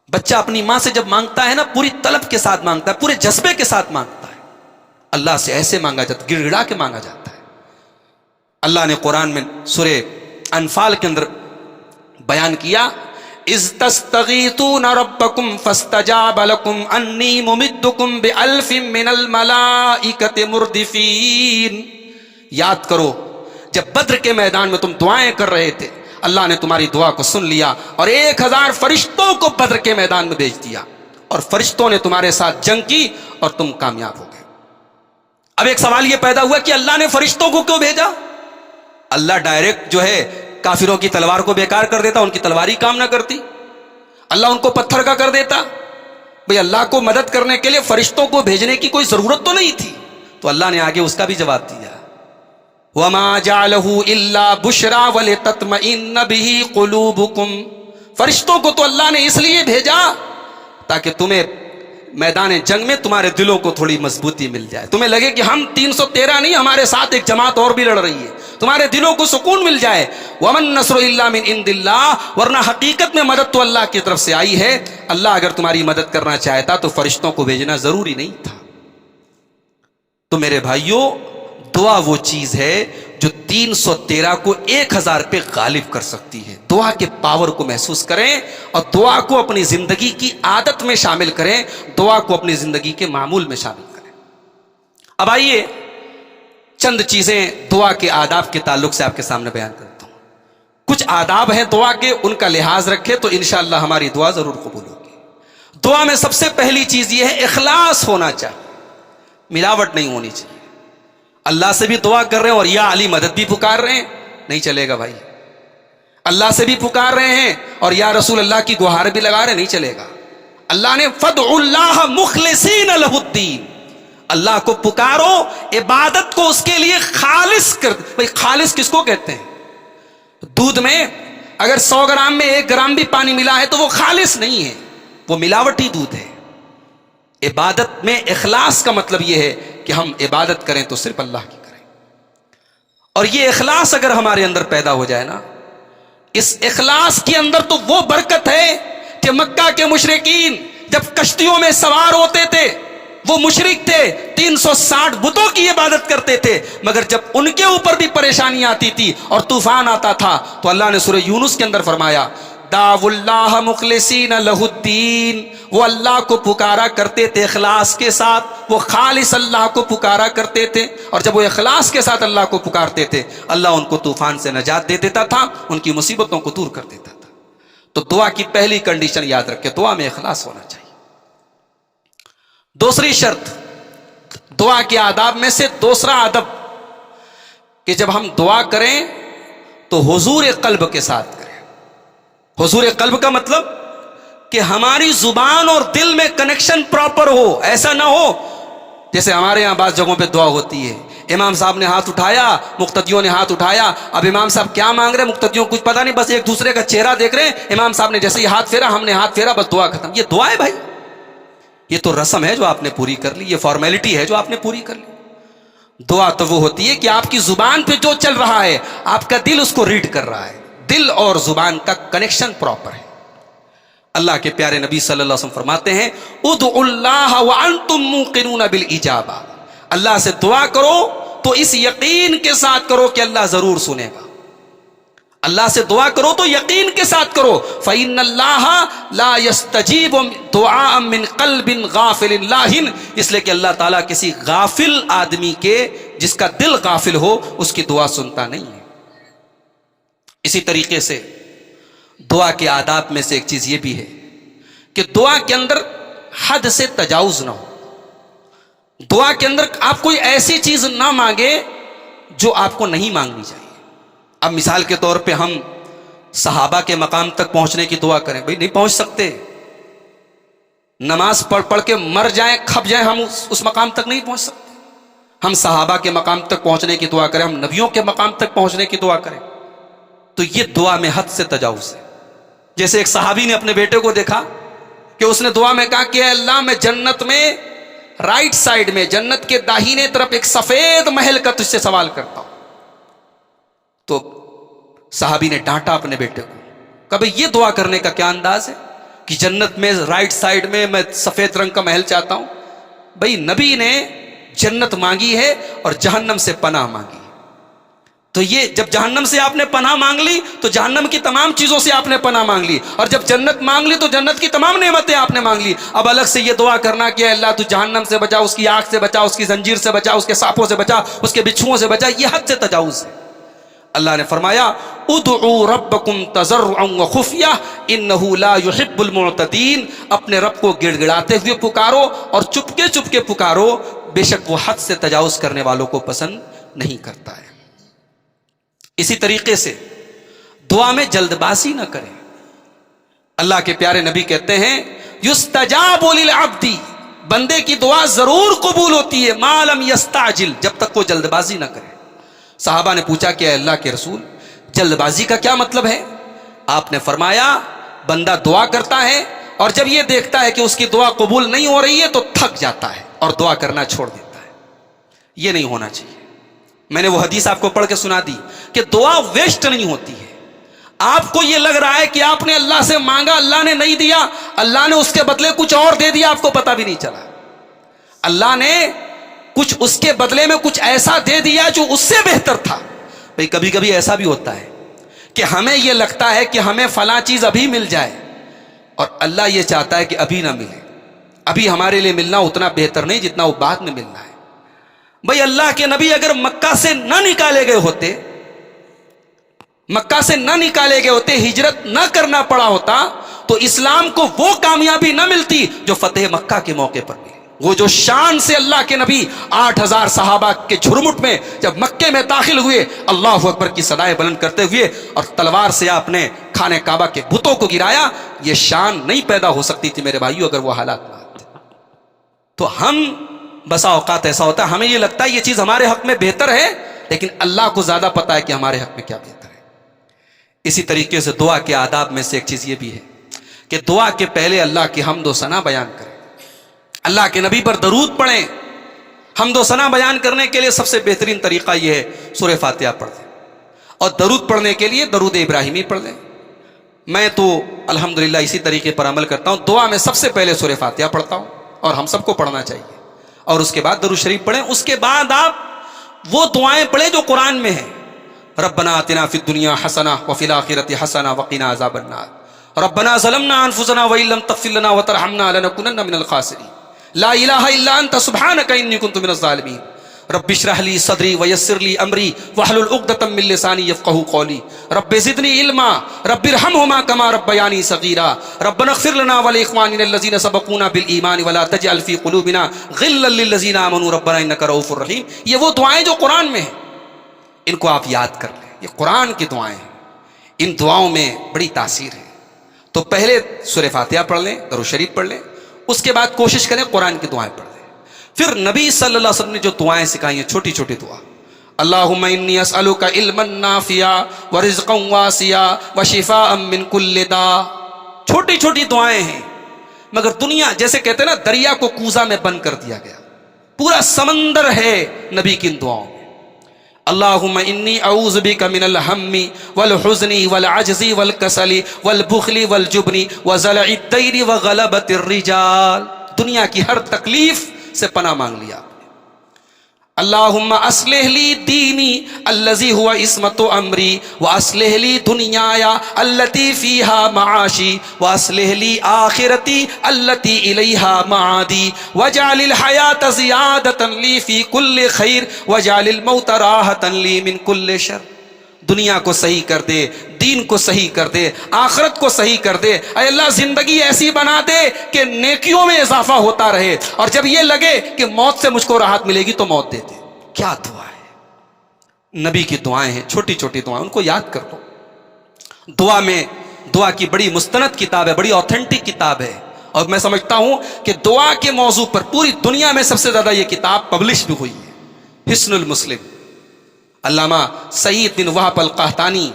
A: بچہ اپنی ماں سے جب مانگتا ہے نا، پوری طلب کے ساتھ مانگتا ہے، پورے جذبے کے ساتھ مانگتا ہے، اللہ سے ایسے مانگا جاتا ہے، گڑگڑا کے مانگا جاتا ہے۔ اللہ نے قرآن میں سورہ انفال کے اندر بیان کیا، اذ تستغیثون ربکم فاستجاب لکم انی ممدکم بألف من الملائکۃ مردفین۔ یاد کرو جب بدر کے میدان میں تم دعائیں کر رہے تھے، اللہ نے تمہاری دعا کو سن لیا اور 1000 فرشتوں کو بدر کے میدان میں بھیج دیا، اور فرشتوں نے تمہارے ساتھ جنگ کی اور تم کامیاب ہو گئے۔ اب ایک سوال یہ پیدا ہوا کہ اللہ نے فرشتوں کو کیوں بھیجا؟ اللہ ڈائریکٹ جو ہے کافروں کی تلوار کو بیکار کر دیتا، ان کی تلواری کام نہ کرتی، اللہ ان کو پتھر کا کر دیتا؟ بھئی اللہ کو مدد کرنے کے لیے فرشتوں کو بھیجنے کی کوئی ضرورت تو نہیں تھی۔ تو اللہ نے آگے اس کا بھی جواب دیا، وَمَا جَعَلَهُ إِلَّا بُشْرَى وَلِتَطْمَئِنَّ بِهِ قُلُوبُكُمْ۔ فرشتوں کو تو اللہ نے اس لیے بھیجا تاکہ تمہیں میدان جنگ میں تمہارے دلوں کو تھوڑی مضبوطی مل جائے، تمہیں لگے کہ ہم 313 نہیں، ہمارے ساتھ ایک جماعت اور بھی لڑ رہی ہے، تمہارے دلوں کو سکون مل جائے. وَمَن نَّصْرُ إِلَّا مِنْ عِنْدِ اللَّهِ، ورنہ حقیقت میں مدد تو اللہ کی طرف سے آئی ہے. اللہ اگر تمہاری مدد کرنا چاہتا تو فرشتوں کو بھیجنا ضروری نہیں تھا. تو میرے بھائیوں، دعا وہ چیز ہے جو 313 کو 1000 پہ غالب کر سکتی ہے. دعا کے پاور کو محسوس کریں اور دعا کو اپنی زندگی کی عادت میں شامل کریں، دعا کو اپنی زندگی کے معمول میں شامل کریں. اب آئیے چند چیزیں دعا کے آداب کے تعلق سے آپ کے سامنے بیان کرتا ہوں. کچھ آداب ہیں دعا کے، ان کا لحاظ رکھے تو انشاءاللہ ہماری دعا ضرور قبول ہوگی. دعا میں سب سے پہلی چیز یہ ہے اخلاص ہونا چاہیے، ملاوٹ نہیں ہونی چاہیے. اللہ سے بھی دعا کر رہے ہیں اور یا علی مدد بھی پکار رہے ہیں، نہیں چلے گا بھائی. اللہ سے بھی پکار رہے ہیں اور یا رسول اللہ کی گہار بھی لگا رہے ہیں، نہیں چلے گا. اللہ نے فَادْعُوا اللَّهَ مُخْلِصِينَ لَهُ الدِّينَ، اللہ کو پکارو، عبادت کو اس کے لیے خالص کر. بھائی خالص کس کو کہتے ہیں؟ دودھ میں اگر 100 گرام میں 1 گرام بھی پانی ملا ہے تو وہ خالص نہیں ہے، وہ ملاوٹی دودھ ہے. عبادت میں اخلاص کا مطلب یہ ہے کہ ہم عبادت کریں تو صرف اللہ کی کریں. اور یہ اخلاص اگر ہمارے اندر پیدا ہو جائے نا، اس اخلاص کے اندر تو وہ برکت ہے کہ مکہ کے مشرکین جب کشتیوں میں سوار ہوتے تھے، وہ مشرک تھے، 360 بتوں کی عبادت کرتے تھے، مگر جب ان کے اوپر بھی پریشانی آتی تھی اور طوفان آتا تھا تو اللہ نے سورہ یونس کے اندر فرمایا دعوا اللہ مخلصین لہ الدین، وہ اللہ کو پکارا کرتے تھے اخلاص کے ساتھ، وہ خالص اللہ کو پکارا کرتے تھے. اور جب وہ اخلاص کے ساتھ اللہ کو پکارتے تھے، اللہ ان کو طوفان سے نجات دے دیتا تھا، ان کی مصیبتوں کو دور کر دیتا تھا. تو دعا کی پہلی کنڈیشن یاد رکھے، دعا میں اخلاص ہونا چاہیے. دوسری شرط دعا کے آداب میں سے دوسرا ادب کہ جب ہم دعا کریں تو حضور قلب کے ساتھ کریں. حضور قلب کا مطلب کہ ہماری زبان اور دل میں کنیکشن پراپر ہو. ایسا نہ ہو جیسے ہمارے ہاں بعض جگہوں پہ دعا ہوتی ہے، امام صاحب نے ہاتھ اٹھایا، مقتدیوں نے ہاتھ اٹھایا، اب امام صاحب کیا مانگ رہے ہیں مقتدیوں کو کچھ پتا نہیں، بس ایک دوسرے کا چہرہ دیکھ رہے ہیں. امام صاحب نے جیسے ہی ہاتھ پھیرا، ہم نے ہاتھ پھیرا، بس دعا ختم. یہ دعا ہے بھائی؟ یہ تو رسم ہے جو آپ نے پوری کر لی، یہ فارمیلٹی ہے جو آپ نے پوری کر لی. دعا تو وہ ہوتی ہے کہ آپ کی زبان پہ جو چل رہا ہے آپ کا دل اس کو ریڈ کر رہا ہے، دل اور زبان کا کنیکشن پراپر ہے. اللہ کے پیارے نبی صلی اللہ علیہ وسلم فرماتے ہیں ادعوا اللہ وانتم موقنون بالاجابہ، اللہ سے دعا کرو تو اس یقین کے ساتھ کرو کہ اللہ ضرور سنے گا. اللہ سے دعا کرو تو یقین کے ساتھ کرو. فإن اللہ لا يستجیب دعاء من قلب غافل لاہن، اس لیے کہ اللہ تعالیٰ کسی غافل آدمی کے جس کا دل غافل ہو اس کی دعا سنتا نہیں ہے. اسی طریقے سے دعا کے آداب میں سے ایک چیز یہ بھی ہے کہ دعا کے اندر حد سے تجاوز نہ ہو. دعا کے اندر آپ کوئی ایسی چیز نہ مانگے جو آپ کو نہیں مانگنی چاہیے. اب مثال کے طور پہ ہم صحابہ کے مقام تک پہنچنے کی دعا کریں، بھئی نہیں پہنچ سکتے. نماز پڑھ پڑھ کے مر جائیں، کھپ جائیں، ہم اس مقام تک نہیں پہنچ سکتے. ہم صحابہ کے مقام تک پہنچنے کی دعا کریں، ہم نبیوں کے مقام تک پہنچنے کی دعا کریں، تو یہ دعا میں حد سے تجاوز ہے. جیسے ایک صحابی نے اپنے بیٹے کو دیکھا کہ اس نے دعا میں کہا کہ اے اللہ میں جنت میں رائٹ سائڈ میں، جنت کے داہینے طرف ایک سفید محل کا تجھ سے سوال کرتا ہوں. تو صحابی نے ڈانٹا اپنے بیٹے کو، کہ بھئی یہ دعا کرنے کا کیا انداز ہے کہ جنت میں رائٹ سائڈ میں میں سفید رنگ کا محل چاہتا ہوں. بھئی نبی نے جنت مانگی ہے اور جہنم سے پناہ مانگی، تو یہ جب جہنم سے آپ نے پناہ مانگ لی تو جہنم کی تمام چیزوں سے آپ نے پناہ مانگ لی، اور جب جنت مانگ لی تو جنت کی تمام نعمتیں آپ نے مانگ لی. اب الگ سے یہ دعا کرنا کہ اللہ تو جہنم سے بچا، اس کی آگ سے بچا، اس کی زنجیر سے بچا، اس کے سانپوں سے بچا، اس کے بچھوؤں سے بچا، یہ حد سے تجاوز ہے. اللہ نے فرمایا ادعوا ربکم تضرعا وخفیہ انہ لا یحب المعتدین، اپنے رب کو گڑ گڑاتے ہوئے پکارو اور چپکے چپکے پکارو، بے شک وہ حد سے تجاوز کرنے والوں کو پسند نہیں کرتا ہے. اسی طریقے سے دعا میں جلد بازی نہ کریں. اللہ کے پیارے نبی کہتے ہیں یستجاب للعبد، بندے کی دعا ضرور قبول ہوتی ہے ما لم یستعجل، جب تک وہ جلد بازی نہ کرے. صحابہ نے پوچھا کہ اے اللہ کے رسول جلد بازی کا کیا مطلب ہے؟ آپ نے فرمایا بندہ دعا کرتا ہے اور جب یہ دیکھتا ہے کہ اس کی دعا قبول نہیں ہو رہی ہے تو تھک جاتا ہے اور دعا کرنا چھوڑ دیتا ہے. یہ نہیں ہونا چاہیے. میں نے وہ حدیث آپ کو پڑھ کے سنا دی کہ دعا ویسٹ نہیں ہوتی ہے. آپ کو یہ لگ رہا ہے کہ آپ نے اللہ سے مانگا, اللہ نے نہیں دیا, اللہ نے اس کے بدلے کچھ اور دے دیا, آپ کو پتا بھی نہیں چلا. اللہ نے کچھ اس کے بدلے میں کچھ ایسا دے دیا جو اس سے بہتر تھا. بھئی کبھی کبھی ایسا بھی ہوتا ہے کہ ہمیں یہ لگتا ہے کہ ہمیں فلاں چیز ابھی مل جائے, اور اللہ یہ چاہتا ہے کہ ابھی نہ ملے. ابھی ہمارے لیے ملنا اتنا بہتر نہیں جتنا وہ بعد میں ملنا ہے. بھئی اللہ کے نبی اگر مکہ سے نہ نکالے گئے ہوتے, مکہ سے نہ نکالے گئے ہوتے, ہجرت نہ کرنا پڑا ہوتا, تو اسلام کو وہ کامیابی نہ ملتی جو فتح مکہ کے موقع پر ملی. وہ جو شان سے اللہ کے نبی 8000 صحابہ کے جھرمٹ میں جب مکے میں داخل ہوئے, اللہ اکبر کی صدائے بلند کرتے ہوئے, اور تلوار سے آپ نے خانہ کعبہ کے بتوں کو گرایا, یہ شان نہیں پیدا ہو سکتی تھی میرے بھائیو اگر وہ حالات نہ آتے. تو ہم بسا اوقات ایسا ہوتا ہے ہمیں یہ لگتا ہے یہ چیز ہمارے حق میں بہتر ہے, لیکن اللہ کو زیادہ پتا ہے کہ ہمارے حق میں کیا بہتر ہے. اسی طریقے سے دعا کے آداب میں سے ایک چیز یہ بھی ہے کہ دعا کے پہلے اللہ کی حمد و ثنا بیان کریں, اللہ کے نبی پر درود پڑھیں. حمد و ثنا بیان کرنے کے لیے سب سے بہترین طریقہ یہ ہے سورہ فاتحہ پڑھ دیں, اور درود پڑھنے کے لیے درود ابراہیمی پڑھ دیں. میں تو الحمدللہ اسی طریقے پر عمل کرتا ہوں. دعا میں سب سے پہلے سورہ فاتحہ پڑھتا ہوں, اور ہم سب کو پڑھنا چاہیے, اور اس کے بعد درود شریف پڑھیں. اس کے بعد آپ وہ دعائیں پڑھیں جو قرآن میں ہیں. ربنا آتنا فی الدنیا حسنہ وفی الآخرۃ حسنہ وقنا عذاب النار. ربنا ظلمنا انفسنا وان لم تغفر لنا وترحمنا لنکونن من الخاسرین. لا الہ الا انت سبحانک انی کنت من الظالمین. رب اشرح لی صدری ویسر لی امری واحلل عقدۃ من لسانی یفقہوا قولی. رب زدنی علما رب ارحمہما کما ربیانی صغیرا. ربنا اغفر لنا ولاخواننا الذین سبقونا بالایمان ولا تجعل فی قلوبنا غلا للذین آمنوا ربنا انک رؤوف رحیم. یہ وہ دعائیں جو قرآن میں ہیں, ان کو آپ یاد کر لیں. یہ قرآن کی دعائیں ہیں, ان دعاؤں میں بڑی تاثیر ہے. تو پہلے سورہ فاتحہ پڑھ لیں, درود شریف پڑھ لیں, اس کے بعد کوشش کریں قرآن کی دعائیں پڑھ لیں. پھر نبی صلی اللہ علیہ وسلم نے جو دعائیں سکھائی ہیں, چھوٹی چھوٹی دعا, اللہم انی اسألک علما نافعا ورزقا واسعا وشفاء من کل داء. چھوٹی چھوٹی دعائیں ہیں, مگر دنیا جیسے کہتے ہیں نا دریا کو کوزہ میں بند کر دیا گیا, پورا سمندر ہے نبی کی ان دعاؤں میں. اللہم انی اعوذ بک من الہم والحزن والعجز والکسل والبخل والجبن وزلع الدین وغلبۃ الرجال. دنیا کی ہر تکلیف سے پناہ مانگ لیا. اللہم اصلح لی دینی الذی هو عصمت امری واصلح لی دنیایا التی فیہا معاشی واصلح لی آخرتی التی الیہا معادی واجعل الحیات زیادۃ لی فی کل خیر واجعل الموت راحۃ لی من کل شر. دنیا کو صحیح کر دے, دین کو صحیح کر دے, آخرت کو صحیح کر دے. اے اللہ زندگی ایسی بنا دے کہ نیکیوں میں اضافہ ہوتا رہے, اور جب یہ لگے کہ موت سے مجھ کو راحت ملے گی تو موت دے دے. کیا دعا ہے, نبی کی دعائیں ہیں, چھوٹی چھوٹی دعائیں, ان کو یاد کر لو. دعا میں دعا کی بڑی مستند کتاب ہے, بڑی آتھینٹک کتاب ہے, اور میں سمجھتا ہوں کہ دعا کے موضوع پر پوری دنیا میں سب سے زیادہ یہ کتاب پبلش بھی ہوئی ہے, حسن المسلم. علامہ سعید بن وہب القحطانی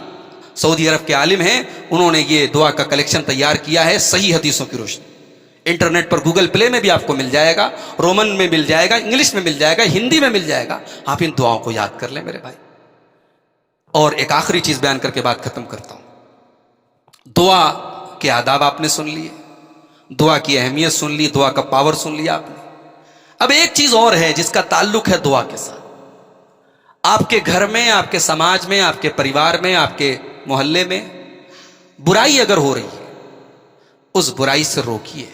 A: سعودی عرب کے عالم ہیں, انہوں نے یہ دعا کا کلیکشن تیار کیا ہے صحیح حدیثوں کی روشنی. انٹرنیٹ پر گوگل پلے میں بھی آپ کو مل جائے گا, رومن میں مل جائے گا, انگلش میں مل جائے گا, ہندی میں مل جائے گا. آپ ان دعاؤں کو یاد کر لیں میرے بھائی. اور ایک آخری چیز بیان کر کے بات ختم کرتا ہوں. دعا کے آداب آپ نے سن لیے, دعا کی اہمیت سن لی, دعا کا پاور سن لیا آپ نے. اب ایک چیز اور ہے جس کا تعلق ہے دعا کے ساتھ. آپ کے گھر میں, آپ کے سماج میں, آپ کے پریوار میں, آپ کے محلے میں برائی اگر ہو رہی ہے, اس برائی سے روکیے.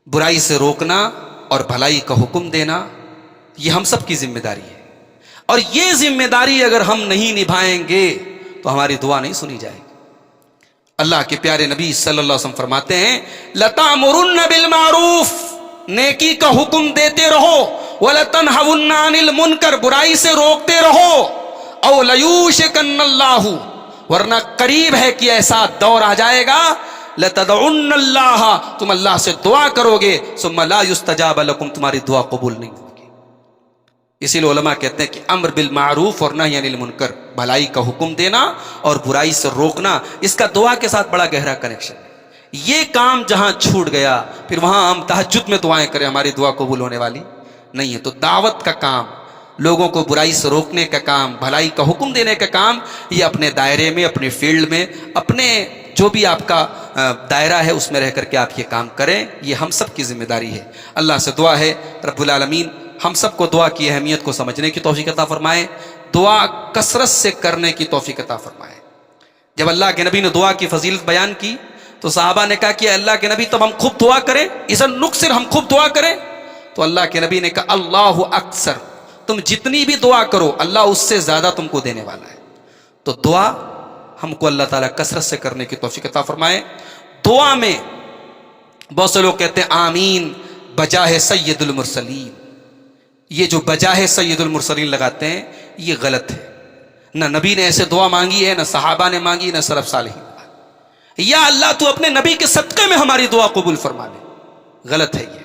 A: برائی سے روکنا اور بھلائی کا حکم دینا یہ ہم سب کی ذمہ داری ہے, اور یہ ذمہ داری اگر ہم نہیں نبھائیں گے تو ہماری دعا نہیں سنی جائے گی. اللہ کے پیارے نبی صلی اللہ علیہ وسلم فرماتے ہیں لَتَأْمُرُنَّ بِالْمَعْرُوفِ, نیکی کا حکم دیتے رہو, وَلَتَنْهَوُنَّ عَنِ الْمُنْكَرِ, برائی سے روکتے رہو, اَوْ لَيُوشِكَنَّ اللَّهُ, ورنہ قریب ہے کہ ایسا دور آ جائے گا لَتَدْعُنَّ اللَّهَ, تم اللہ سے دعا کرو گے, ثُمَّ لَا يُسْتَجَابَ لَكُمْ, تمہاری دعا قبول نہیں ہوگی. اسی لیے علماء کہتے ہیں کہ امر بالمعروف اور نہی عن المنکر, بھلائی کا حکم دینا اور برائی سے روکنا, اس کا دعا کے ساتھ بڑا گہرا کنیکشن ہے. یہ کام جہاں چھوٹ گیا پھر وہاں ہم تہجد میں دعائیں کریں, ہماری دعا قبول ہونے والی نہیں ہے. تو دعوت کا کام, لوگوں کو برائی سے روکنے کا کام، بھلائی کا حکم دینے کا کام، یہ اپنے دائرے میں، اپنے فیلڈ میں، اپنے جو بھی آپ کا دائرہ ہے اس میں رہ کر کے آپ یہ کام کریں. یہ ہم سب کی ذمہ داری ہے. اللہ سے دعا ہے رب العالمین ہم سب کو دعا کی اہمیت کو سمجھنے کی توفیق عطا فرمائے، دعا کثرت سے کرنے کی توفیق عطا فرمائے. جب اللہ کے نبی نے دعا کی فضیلت بیان کی تو صحابہ نے کہا کہ اللہ کے نبی تب ہم خوب دعا کریں، اذن نکثر، ہم خوب دعا کریں. تو اللہ کے نبی نے کہا اللہ اکثر، تم جتنی بھی دعا کرو اللہ اس سے زیادہ تم کو دینے والا ہے. تو دعا ہم کو اللہ تعالیٰ کثرت سے کرنے کی توفیق عطا فرمائے. دعا میں بہت سے لوگ کہتے ہیں آمین بجاہ سید المرسلین. یہ جو بجاہ سید المرسلین لگاتے ہیں یہ غلط ہے. نہ نبی نے ایسے دعا مانگی ہے، نہ صحابہ نے مانگی، نہ سلف صالحین. یا اللہ تو اپنے نبی کے صدقے میں ہماری دعا قبول فرما لے. غلط ہے یہ.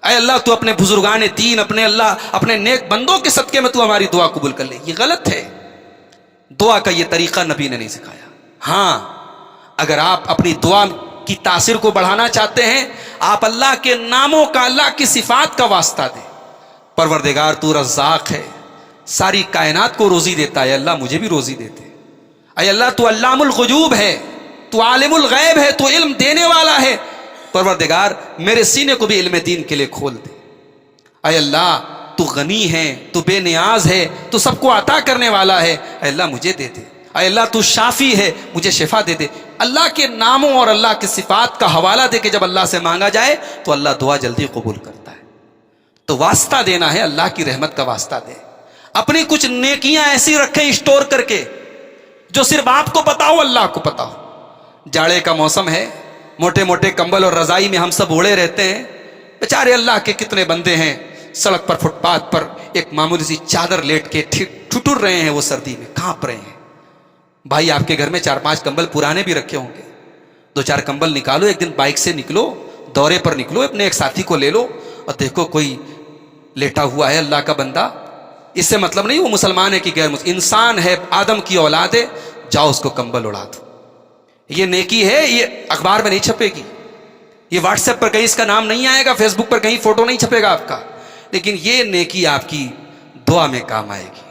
A: اے اللہ تو اپنے بزرگان دین، اپنے نیک بندوں کے صدقے میں تو ہماری دعا قبول کر لے. یہ غلط ہے. دعا کا یہ طریقہ نبی نے نہیں سکھایا. ہاں اگر آپ اپنی دعا کی تاثیر کو بڑھانا چاہتے ہیں، آپ اللہ کے ناموں کا، اللہ کی صفات کا واسطہ دیں. پروردگار تو رزاق ہے، ساری کائنات کو روزی دیتا ہے، اللہ مجھے بھی روزی دیتے. اے اللہ تو علام الغیوب ہے، تو عالم الغیب ہے، تو علم دینے والا ہے. پروردگار میرے سینے کو بھی علم دین کے لیے کھول دے. اے اللہ تو غنی ہے، تو بے نیاز ہے، تو سب کو عطا کرنے والا ہے، اے اللہ مجھے دے دے. اے اللہ تو شافی ہے، مجھے شفا دے دے. اللہ کے ناموں اور اللہ کی صفات کا حوالہ دے کے جب اللہ سے مانگا جائے تو اللہ دعا جلدی قبول کرتا ہے. تو واسطہ دینا ہے، اللہ کی رحمت کا واسطہ دے. اپنی کچھ نیکیاں ایسی رکھیں اسٹور کر کے جو صرف آپ کو پتا ہو، اللہ کو پتا ہو. جاڑے کا موسم ہے، موٹے موٹے کمبل اور رضائی میں ہم سب اوڑے رہتے ہیں. بیچارے اللہ کے کتنے بندے ہیں سڑک پر، فٹ پاتھ پر ایک معمولی سی چادر لیٹ کے ٹھٹر رہے ہیں، وہ سردی میں کانپ رہے ہیں. بھائی آپ کے گھر میں 4-5 کمبل پرانے بھی رکھے ہوں گے. 2-4 کمبل نکالو، ایک دن بائک سے نکلو، دورے پر نکلو، اپنے ایک ساتھی کو لے لو اور دیکھو کوئی لیٹا ہوا ہے اللہ کا بندہ. اس سے مطلب نہیں وہ مسلمان ہے کہ غیر مسلم، انسان ہے، آدم کی اولاد ہے، جاؤ اس کو کمبل اڑا دو. یہ نیکی ہے، یہ اخبار میں نہیں چھپے گی، یہ واٹس ایپ پر کہیں اس کا نام نہیں آئے گا، فیس بک پر کہیں فوٹو نہیں چھپے گا آپ کا، لیکن یہ نیکی آپ کی دعا میں کام آئے گی.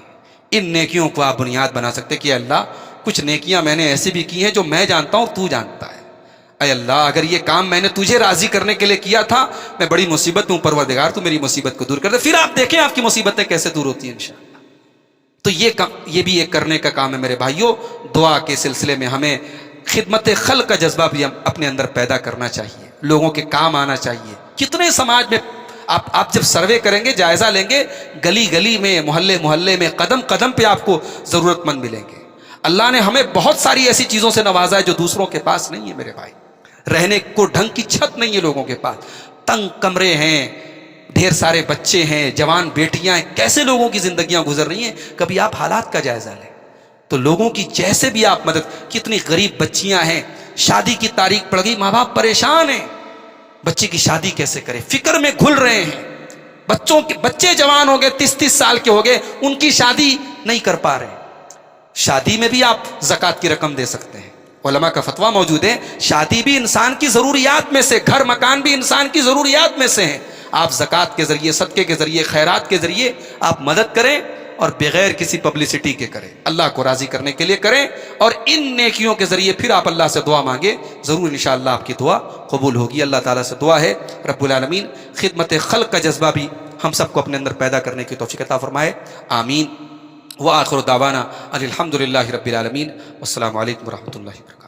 A: ان نیکیوں کو آپ بنیاد بنا سکتے کہ اللہ کچھ نیکیاں میں نے ایسی بھی کی ہیں جو میں جانتا ہوں، تو جانتا ہے. اے اللہ اگر یہ کام میں نے تجھے راضی کرنے کے لیے کیا تھا، میں بڑی مصیبت میں ہوں، پروردگار تو میری مصیبت کو دور کر دے. پھر آپ دیکھیں آپ کی مصیبتیں کیسے دور ہوتی ہیں انشاءاللہ. تو یہ بھی ایک کرنے کا کام ہے میرے بھائیوں. دعا کے سلسلے میں ہمیں خدمت خلق کا جذبہ بھی اپنے اندر پیدا کرنا چاہیے، لوگوں کے کام آنا چاہیے. کتنے سماج میں آپ جب سروے کریں گے، جائزہ لیں گے، گلی گلی میں، محلے محلے میں، قدم قدم پہ آپ کو ضرورت مند ملیں گے. اللہ نے ہمیں بہت ساری ایسی چیزوں سے نوازا ہے جو دوسروں کے پاس نہیں ہے میرے بھائی. رہنے کو ڈھنگ کی چھت نہیں ہے لوگوں کے پاس، تنگ کمرے ہیں، ڈھیر سارے بچے ہیں، جوان بیٹیاں ہیں، کیسے لوگوں کی زندگیاں گزر رہی ہیں. کبھی آپ حالات کا جائزہ لیں تو لوگوں کی جیسے بھی آپ مدد. کتنی غریب بچیاں ہیں، شادی کی تاریخ پڑ گئی، ماں باپ پریشان ہیں، بچے کی شادی کیسے کرے، فکر میں گھل رہے ہیں. بچے جوان ہو گئے، 30-30 سال کے ہو گئے، ان کی شادی نہیں کر پا رہے. شادی میں بھی آپ زکوٰۃ کی رقم دے سکتے ہیں. علماء کا فتویٰ موجود ہے، شادی بھی انسان کی ضروریات میں سے، گھر مکان بھی انسان کی ضروریات میں سے ہیں. آپ زکوٰۃ کے ذریعے، صدقے کے ذریعے، خیرات کے ذریعے آپ مدد کریں اور بغیر کسی پبلسٹی کے کریں، اللہ کو راضی کرنے کے لیے کریں. اور ان نیکیوں کے ذریعے پھر آپ اللہ سے دعا مانگے، ضرور انشاءاللہ آپ کی دعا قبول ہوگی. اللہ تعالیٰ سے دعا ہے رب العالمین خدمت خلق کا جذبہ بھی ہم سب کو اپنے اندر پیدا کرنے کی توفیق عطا فرمائے. آمین. وآخر دعوانا الحمد للہ رب العالمین. والسلام علیکم ورحمۃ اللہ وبرکاتہ.